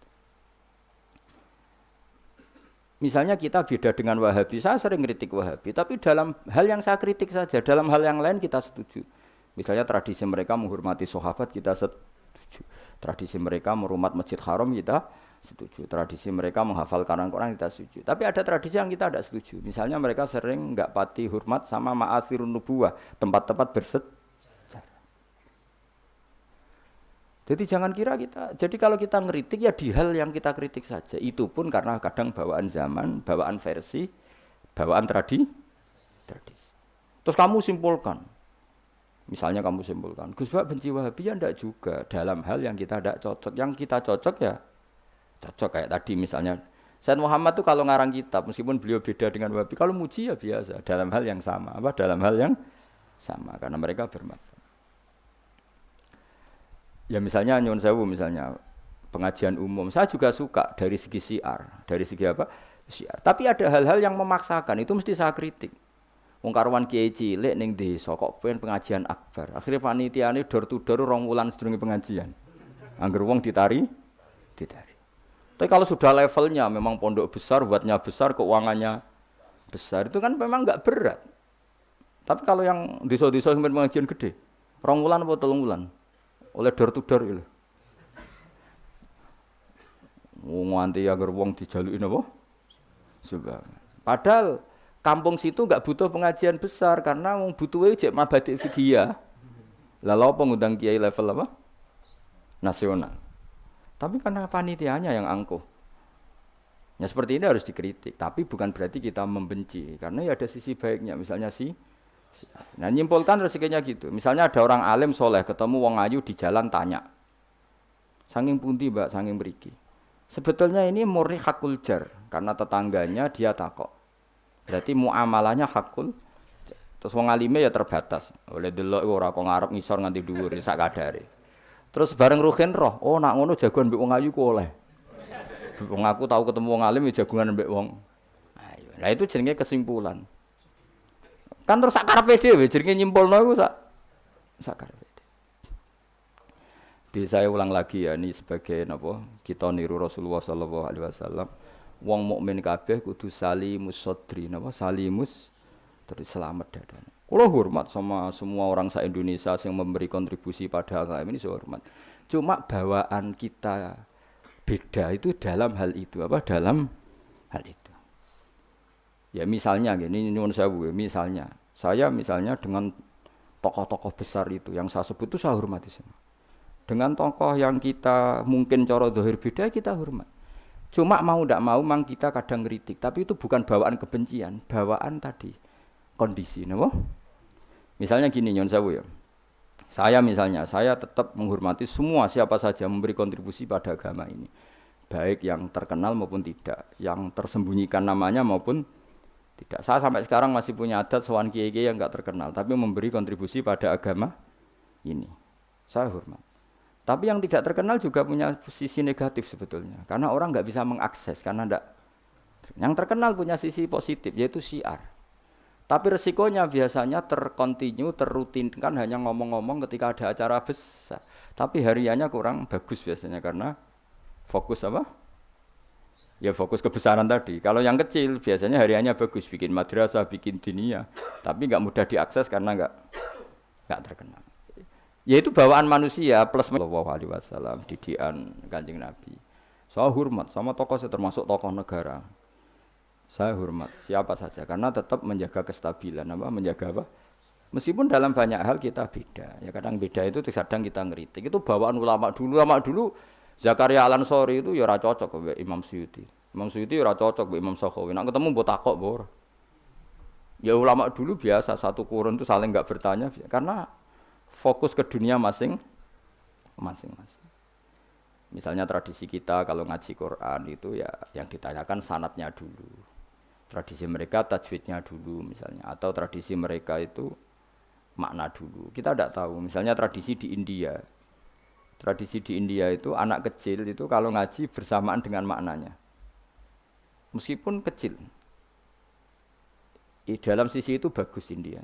Misalnya kita beda dengan Wahabi, saya sering kritik Wahabi, tapi dalam hal yang saya kritik saja, dalam hal yang lain kita setuju. Misalnya tradisi mereka menghormati sahabat, kita setuju. Tradisi mereka merumat Masjid Haram, kita setuju. Tradisi mereka menghafal Quran, kita setuju. Tapi ada tradisi yang kita tidak setuju. Misalnya mereka sering enggak pati hormat sama ma'asirun nubuwah, tempat-tempat bersejarah. Jadi jangan kira kita, jadi kalau kita ngeritik ya di hal yang kita kritik saja. Itu pun karena kadang bawaan zaman, bawaan versi, bawaan tradisi. Terus kamu simpulkan, misalnya kamu simpulkan, Gus Bak benci Wahabi ya enggak juga. Dalam hal yang kita tidak cocok, yang kita cocok ya cocok kayak tadi misalnya. Said Muhammad tuh kalau ngarang kitab, meskipun beliau beda dengan Wahabi, kalau muji ya biasa, dalam hal yang sama, apa dalam hal yang sama, karena mereka bermanfaat. Ya misalnya nyuwun sewu misalnya pengajian umum, saya juga suka dari segi syiar, dari segi apa? Syiar. Tapi ada hal-hal yang memaksakan, itu mesti saya kritik. Wong karuan kiai cilik ning desa kok pengen pengajian akbar. Akhirnya panitiane door to door 2 wulan sedurunge pengajian. Angger wong ditari. Tapi kalau sudah levelnya memang pondok besar, buatnya besar, keuangannya besar, itu kan memang enggak berat. Tapi kalau yang desa-desa sampai pengajian gede, 2 wulan apa 3 wulan? Oleh door to door itu. Nganti agar wong dijaluki napa? Juga. Padahal kampung situ enggak butuh pengajian besar karena wong butuhe jek mabadi fikih. Lah lha apa ngundang kiai level apa? Nasional. Tapi karena panitianya yang angkuh. Ya seperti ini harus dikritik, tapi bukan berarti kita membenci karena ya ada sisi baiknya. Misalnya nah nyimpulkan rezekinya gitu. Misalnya ada orang alim soleh ketemu wong ayu di jalan tanya, saking pundi mbak, saking mriki. Sebetulnya ini murni hakul jar karena tetangganya dia takok. Berarti muamalahnya hakul. Terus wong alime ya terbatas. Oleh delok ora kok ngarep ngisor nganti dhuwur sak kadare. Terus bareng ruhin roh, oh nak ngono jagoan mbek wong ayu ku oleh. Wong aku tahu ketemu wong alim ya jagongan mbek wong ayu. Nah itu jenenge kesimpulan. Kan terus sak karepe dhewe jenenge nyimpulno iku sak karepe. Di saya ulang lagi ya ini sebagai napa kita niru Rasulullah sallallahu alaihi wasallam. Wong mukmin kabeh kudu salimus sodri napa salimus terus selamat dadane. Kula hormat sama semua orang se-Indonesia yang memberi kontribusi pada agama ini saya hormat. Cuma bawaan kita beda itu dalam hal itu apa dalam hal itu. Ya misalnya gini nyuwun sewu misalnya saya misalnya dengan tokoh-tokoh besar itu yang saya sebut itu saya hormati semua. Dengan tokoh yang kita mungkin cara zahir beda kita hormat. Cuma mau ndak mau mang kita kadang kritik, tapi itu bukan bawaan kebencian, bawaan tadi kondisi, napa? Misalnya gini nyon sewu ya. Saya misalnya, saya tetap menghormati semua siapa saja memberi kontribusi pada agama ini. Baik yang terkenal maupun tidak, yang tersembunyikan namanya maupun tidak. Saya sampai sekarang masih punya adat sowan kiai-kiai yang enggak terkenal, tapi memberi kontribusi pada agama ini. Saya hormat. Tapi yang tidak terkenal juga punya sisi negatif sebetulnya. Karena orang nggak bisa mengakses, karena enggak. Yang terkenal punya sisi positif, yaitu syiar. Tapi resikonya biasanya terkontinu, terrutinkan hanya ngomong-ngomong ketika ada acara besar. Tapi hariannya kurang bagus biasanya karena fokus apa? Ya fokus kebesaran tadi. Kalau yang kecil biasanya hariannya bagus, bikin madrasah, bikin diniyah. Tapi nggak mudah diakses karena nggak terkenal. Yaitu bawaan manusia plus sallallahu alaihi wasallam didikan Kanjeng Nabi. Saya hormat sama tokoh saya termasuk tokoh negara. Saya hormat siapa saja karena tetap menjaga kestabilan apa menjaga apa? Meskipun dalam banyak hal kita beda. Ya kadang beda itu kadang kita ngeritik. Itu bawaan ulama dulu Zakaria Al-Ansori itu ya ora cocok ke Imam Suyuti. Imam Suyuti ya ora cocok ke Imam Sakhawi. Nek ketemu mbok takok mbok. Ya ulama dulu biasa satu kurun itu saling enggak bertanya karena fokus ke dunia masing-masing. Misalnya tradisi kita kalau ngaji Quran itu ya yang ditanyakan sanadnya dulu. Tradisi mereka tajwidnya dulu misalnya atau tradisi mereka itu makna dulu. Kita tidak tahu. Misalnya tradisi di India. Tradisi di India itu anak kecil itu kalau ngaji bersamaan dengan maknanya. Meskipun kecil. Di dalam sisi itu bagus India.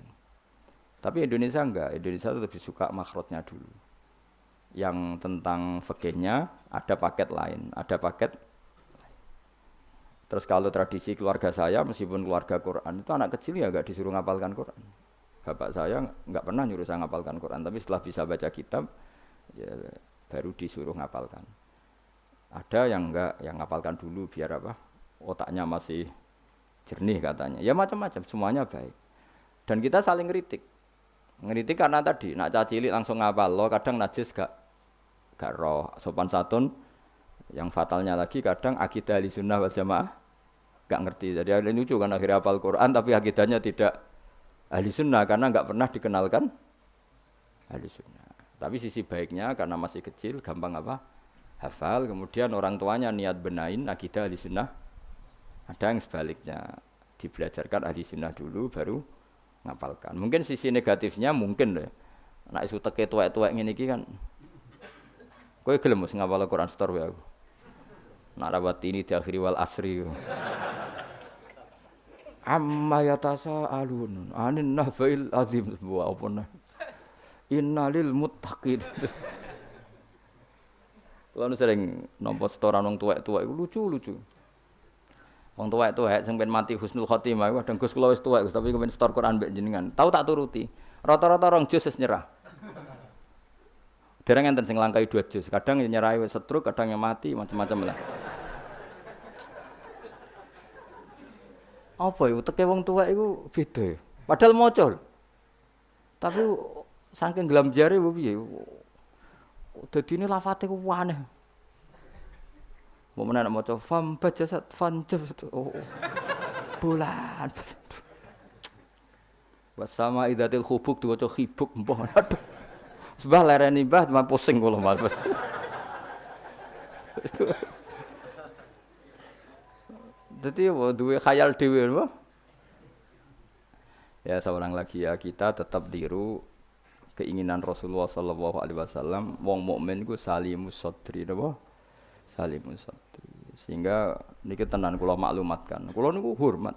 Tapi Indonesia enggak, Indonesia lebih suka makhrajnya dulu. Yang tentang fikihnya ada paket lain, ada paket. Terus kalau tradisi keluarga saya, meskipun keluarga Quran itu anak kecil ya enggak disuruh ngapalkan Quran. Bapak saya enggak pernah nyuruh saya ngapalkan Quran, tapi setelah bisa baca kitab, ya baru disuruh ngapalkan. Ada yang enggak, yang ngapalkan dulu biar apa? Otaknya masih jernih katanya. Ya macam-macam, semuanya baik. Dan kita saling kritik. Ngeritik karena tadi nak cacilik langsung ngapal lo kadang najis gak roh sopan santun yang fatalnya lagi kadang akidah Ahlussunnah wal Jamaah gak ngerti jadi ada lucu kan akhirnya hafal Quran tapi akidahnya tidak Ahlussunnah karena gak pernah dikenalkan Ahlussunnah. Tapi sisi baiknya karena masih kecil gampang apa hafal kemudian orang tuanya niat benain akidah Ahlussunnah. Ada yang sebaliknya dibelajarkan Ahlussunnah dulu baru ngapalkan. Mungkin sisi negatifnya mungkin deh. Nek isu teke tuwek-tuwek ngene iki kan. Kowe gelem mos ngapal Quran setor wae aku. Nak rawat ini di akhiri wal asri. Amma yatasa alun. Anin nahbail azim wa apa. Innalil muttaqin. Lalu sering nampa setoran wong tuwek-tuwek iku lucu-lucu. Wong tuwek-tuwek sing ben mati husnul khotimah kadang Gus kula wis tuwek tapi kepen setor Quran mbek jenengan. Tahu tak turuti. Rata-rata rong juz wis nyerah. Dereng enten sing langkai 2 juz. Kadang yang nyerahi wis setruk, kadang yang mati macam-macam lah. Apa iku teke wong tuwek iku beda. Padahal maca. Tapi saking gelam jare piye. Dadine lafate ku aneh. Mau menak maca fam bajasat fan oh. Bulan. Wasama idatil khubuk diwaca khibuk mbah. Aduh. Sebah lereni mbah teman pusing kula Mas. Dadi duwe khayal dhewe apa? Ya seorang lagi ya kita tetap tiru keinginan Rasulullah sallallahu alaihi wasallam wong mukmin ku salimus sadri napa? Salimus sadri. Sehingga niki tenan kula maklumatkan. Kula niku hormat.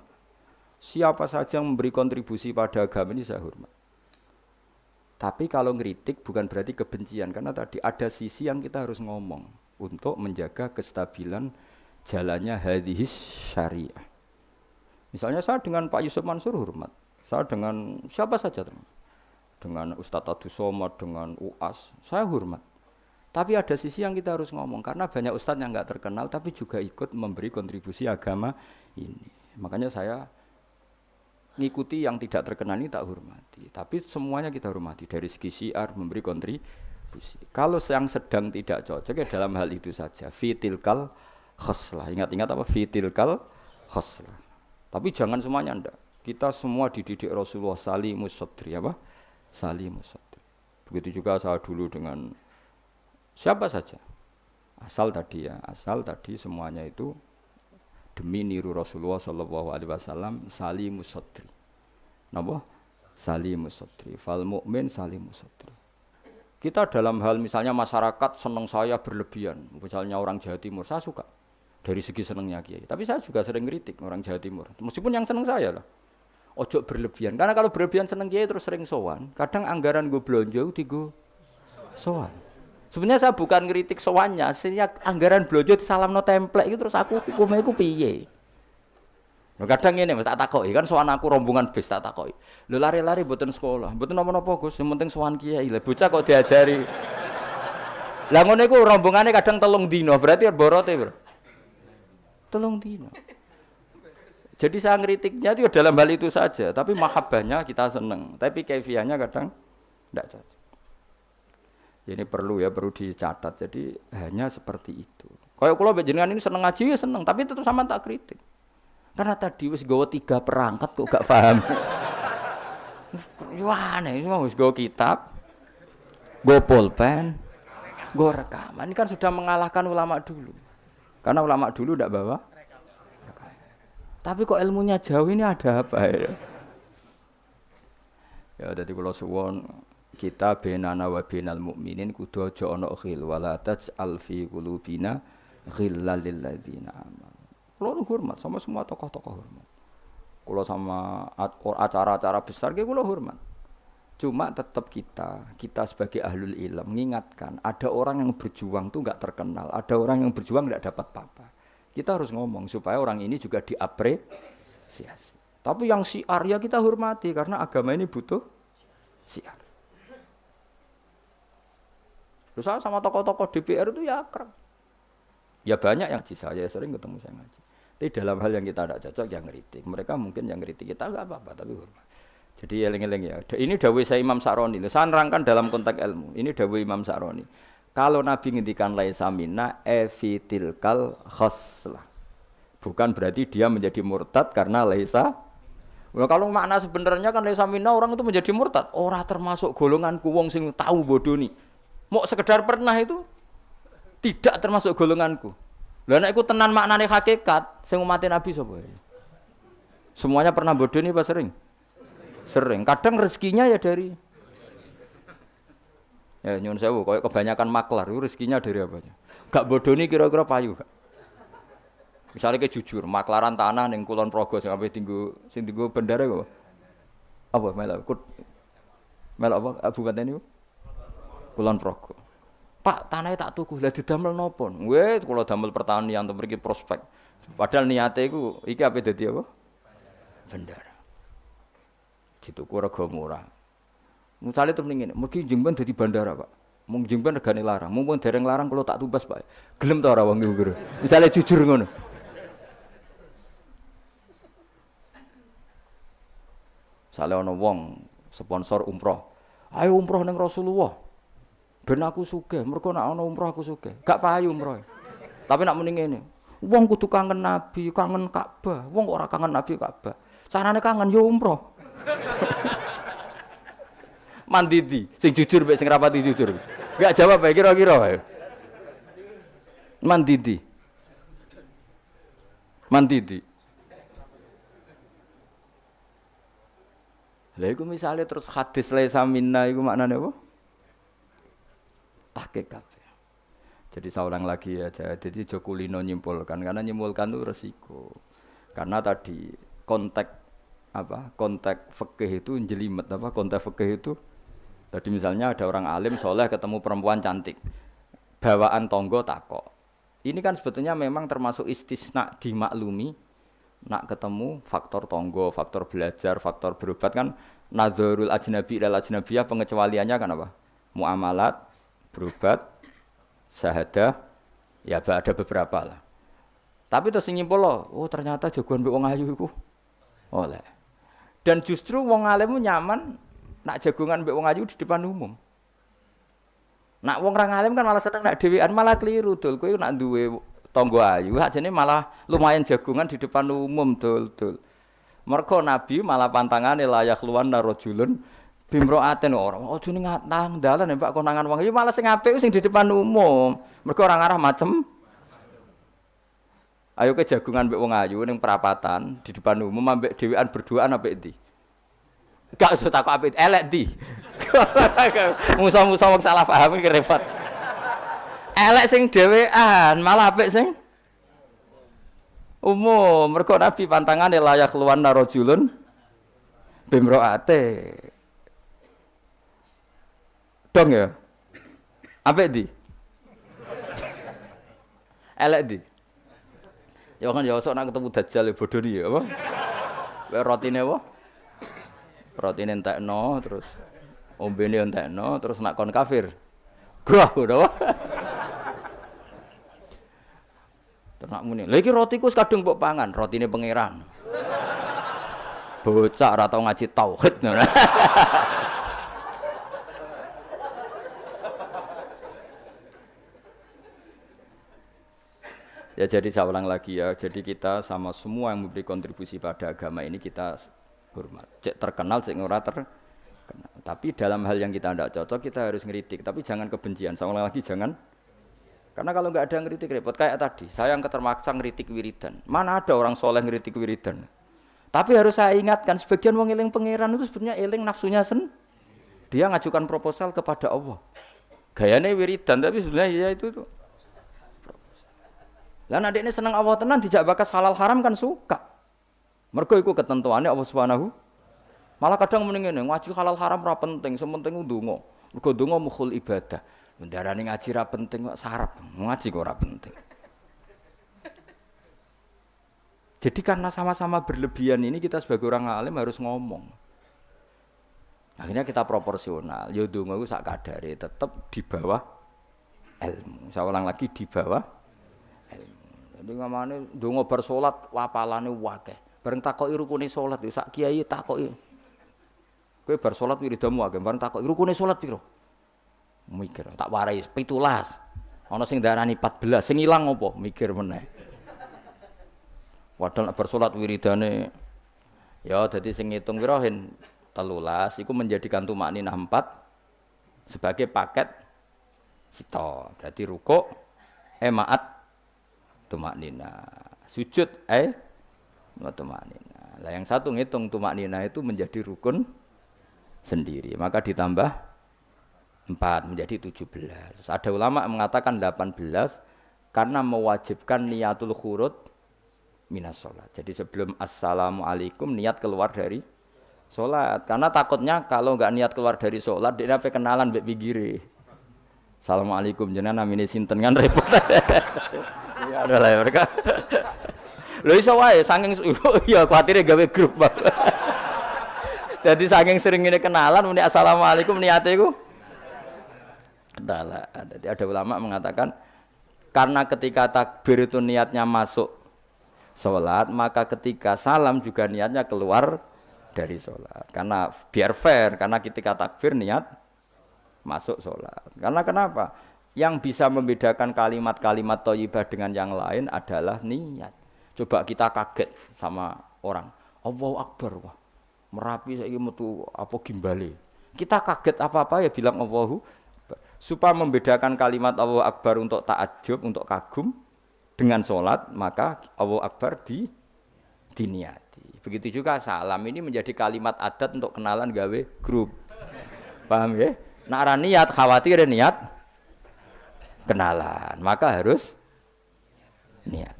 Siapa saja yang memberi kontribusi pada agama ini saya hormat. Tapi kalau ngeritik bukan berarti kebencian, karena tadi ada sisi yang kita harus ngomong untuk menjaga kestabilan jalannya hadhis syariah. Misalnya saya dengan Pak Yusuf Mansur hormat, saya dengan siapa saja, dengan Ustadz Abdus Somad, dengan UAS, saya hormat. Tapi ada sisi yang kita harus ngomong, karena banyak ustadz yang nggak terkenal tapi juga ikut memberi kontribusi agama ini. Makanya saya ngikuti yang tidak terkenal ini tak hormati, tapi semuanya kita hormati dari segi syiar memberi kontribusi. Kalau yang sedang tidak cocok ya dalam hal itu saja fitilkal khoslah, ingat-ingat apa fitilkal khoslah. Tapi jangan semuanya ndak. Kita semua dididik Rasulullah salimus sadri apa? Salimus sadri. Begitu juga saya dulu dengan siapa saja. Asal tadi semuanya itu demi niru Rasulullah sallallahu alaihi wasallam salimus sadri. Napa? Salimus sadri. Fal mukmin salimus sadri. Kita dalam hal misalnya masyarakat senang saya berlebihan, misalnya orang Jawa Timur, saya suka dari segi senangnya Kiai. Tapi saya juga sering kritik orang Jawa Timur. Meskipun yang senang saya lah. Ojo berlebihan. Karena kalau berlebihan senang Kiai terus sering sowan. Kadang anggaran gue belanja digo sowan. Sebenarnya saya bukan ngeritik sowannya, sehingga anggaran belanja disalamno template itu terus aku hukumnya iku piye. Lho kadang ngene tak takoki kan sowan aku rombongan bis tak takoki. Lho lari-lari mboten sekolah, mboten napa-napa Gus, yang penting sowan kiai. Lah bocah kok diajari. Lah ngono iku rombongane kadang 3 dino, berarti borote, Bro. 3 dino. Jadi saya ngritiknya itu dalam hal itu saja, tapi mahabbahnya kita seneng, tapi kaifiahnya kadang tidak cocok. Ini perlu dicatat. Jadi hanya seperti itu. Kayak kula jenengan ini seneng ngaji ya seneng, tapi tetap sama tak kritik. Karena tadi wis gawa 3 perangkat kok gak paham. Yo aneh, wis gawa kitab, gawa pulpen, gawa rekaman. Ini kan sudah mengalahkan ulama dulu. Karena ulama dulu ndak bawa. Tapi kok ilmunya jauh ini ada apa ya? Ya dadi kula suwon kita benana wa benal mukminin kudu aja ana khil wala taj'al fi qulubina ghillal lil ladzina amanu. Kulo hormat sama semua tokoh-tokoh hormat. Kulo sama acara-acara besar ge kulo hormat. Cuma tetap kita sebagai ahlul ilm mengingatkan ada orang yang berjuang tuh enggak terkenal, ada orang yang berjuang enggak dapat apa-apa. Kita harus ngomong supaya orang ini juga diapresiasi. Tapi yang syiar ya kita hormati karena agama ini butuh syiar. Terus saya sama tokoh-tokoh DPR itu ya akrab. Ya banyak yang saya sering ketemu saya ngaji. Tapi dalam hal yang kita tidak cocok yang ngeritik. Mereka mungkin yang ngeritik kita enggak apa-apa tapi hormat. Jadi eling-eling ya. Ini dawuh saya Imam Sa'roni. Saya nerangkan dalam konteks ilmu. Ini dawuh Imam Sa'roni. Kalau Nabi ngendikan laisa minna efitilkal khoslah. Bukan berarti dia menjadi murtad karena laisa. Nah, kalau makna sebenarnya kan laisa minna orang itu menjadi murtad. Ora termasuk golonganku wong sing tahu bodoni. Mau sekedar pernah itu tidak termasuk golonganku. Lah nek iku tenan maknane hakikat sing umat Nabi sapa? Semuanya pernah bodoni apa sering? Sering. Kadang rezekinya ya dari ya nyun sewu koyo kebanyakan maklar itu rezekinya dari apa? Gak bodoni kira-kira payu gak? Misalnya ke jujur, maklaran tanah ning Kulon Progo sing ape tinggo bendara kok. Apa melok apa kabupaten niku? Kulon Progo. Pak, tanahnya tak tuku, lah didamel napa? Weh, kula damel pertanian to mriki prospek. Padahal niate iku iki ape dadi apa? Bendara. Dituku rega murah. Misale terus ngene, mugi jengben dadi bandara, Pak. Mung jengben regane larang, mumpun dereng larang kula tak tumbas, Pak. Gelem ta ora wong iku? Misale jujur ngono. Misale ana wong sponsor umroh. Ayo umroh ning Rasulullah. Ben aku sugih, mergo nek ana umroh aku sugih. Gak payu umroh. Tapi nek muni ngene, wong kudu kangen Nabi, kangen Ka'bah. Wong ora kangen Nabi Ka'bah. Carane kangen yo umroh. Mandidi, sing jujur mek sing rapati jujur. Enggak jawab ae kira-kira ae. Mandidi. Lha iku misale terus hadis laisa minna iku maknane apa? Tahqiq kabeh. Jadi saya ulang lagi ya, jadi Jokulino nyimpulkan karena nyimpulkan itu resiko. Karena tadi konteks konteks fikih itu jelimet konteks fikih itu. Tadi misalnya ada orang alim soleh ketemu perempuan cantik, bawaan tonggo takok. Ini kan sebetulnya memang termasuk istisna dimaklumi. Nak ketemu faktor tonggo, faktor belajar, faktor berobat kan nadzarul ajnabi ilal ajnabiyah pengecualiannya kan apa? Muamalat, berobat, syahadah, ya ada beberapa lah. Tapi terus nyimpul loh, oh ternyata jagoan mbek wong ayu iku oleh. Dan justru wong alim nyaman nak jagongan mbek wong ayu di depan umum. Nak wong ra alim kan malah seneng nak dhewean malah keliru dul. Kowe nak duwe tangga ayu ajane malah lumayan jagongan di depan umum dul. Mergo Nabi malah pantangane layak luwan narojulun bimroaten ora. Ojo ning nang dalan Pak konangan wong ayu malah sing apik sing di depan umum. Mergo ora ngarah macem. Ayo ke jagungan mbek wong ayu ning perapatan di depan umum ambek dhewean berduaan apik ndi? Gak usah takok apik elek ndi. Musa-musa wong salah paham iki repot. Elek sing dhewean, malah apik sing umum. Mergo Nabi pantangane layak luwan narojulun bimroate. Dong ya. Apik ndi? Elek ndi? Ya kan ya sok nak ketemu dajjal bodoh iki ya apa? Wae rotine apa? Rotine entekno terus ombene entekno terus nak kon kafir. Gah ngono. Terus nak muni. Lha iki rotiku kadung mbok pangan, rotine pangeran. Bocah ora tau ngaji tauhid ngono. Ya jadi saya ulang lagi ya, jadi kita sama semua yang memberi kontribusi pada agama ini kita hormat. Cek terkenal, cek ora terkenal. Tapi dalam hal yang kita tidak cocok kita harus ngeritik. Tapi jangan kebencian. Saya ulang lagi jangan. Karena kalau nggak ada ngeritik repot. Kayak tadi, saya yang ketermaksa ngeritik wiridan. Mana ada orang soleh ngeritik wiridan? Tapi harus saya ingatkan, sebagian wong eling pangeran itu sebenarnya eling nafsunya Dia ngajukan proposal kepada Allah. Gayanya wiridan, tapi sebenarnya ya itu tuh. Lah nek dekne seneng Allah tenan dijak bakas halal haram kan suka. Mergo iku ketentuane Allah Subhanahu. Malah kadang muni ngene, ngaji halal haram ora penting, sementing ndonga. Mergo ndonga mukhul ibadah. Ndarane ngaji ra penting kok sarep. Ngaji kok ora penting. Jadi karena sama-sama berlebihan ini kita sebagai orang alim harus ngomong. Akhirnya kita proporsional. Ya ndonga iku sak kadare tetep di bawah ilmu. Saya ulang lagi di bawah jadi ngamane ndonga bar salat wapalane akeh. Bareng takoki rukune salat yo sak kiai takoki. Kowe bar salat wiridamu akeh, bareng takoki rukune salat piro? Mikir, tak warai 17. Ana sing darani 14, sing ilang apa? Mikir meneh. Padahal nek bar salat wiridane ya dadi sing ngitung piro hen 13 iku menjadikan tumakninah 4 sebagai paket sito. Dadi rukuk maat tumaknina, sujud tumaknina. Lah yang satu ngitung tumaknina itu menjadi rukun sendiri, maka ditambah 4 menjadi 17. Ada ulama mengatakan 18 karena mewajibkan niatul khurud minas sholat. Jadi sebelum assalamualaikum niat keluar dari sholat. Karena takutnya kalau nggak niat keluar dari sholat dia apa kenalan mbek pinggire. Assalamualaikum jenengan namine sinten kan repot. Ya adalah mereka. Lho iso wae saking ya kuatire gawe grup. Dadi saking sering ngene kenalan muni assalamualaikum niate iku kenalan. Dadi ada ulama mengatakan karena ketika takbir itu niatnya masuk sholat, maka ketika salam juga niatnya keluar dari sholat. Karena biar fair, karena ketika takbir niat masuk sholat. Karena kenapa? Yang bisa membedakan kalimat-kalimat thayyibah dengan yang lain adalah niat. Coba kita kaget sama orang. Allahu Akbar. Wah, Merapi saiki metu apa gimbale. Kita kaget apa-apa ya bilang Allahu Akbar. Supaya membedakan kalimat Allahu Akbar untuk ta'ajub, untuk kagum dengan sholat, maka Allahu Akbar diniati. Begitu juga salam ini menjadi kalimat adat untuk kenalan gawe grup. Paham ya? Nak ra niat khawatir niat kenalan, maka harus niat.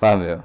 Paham ya?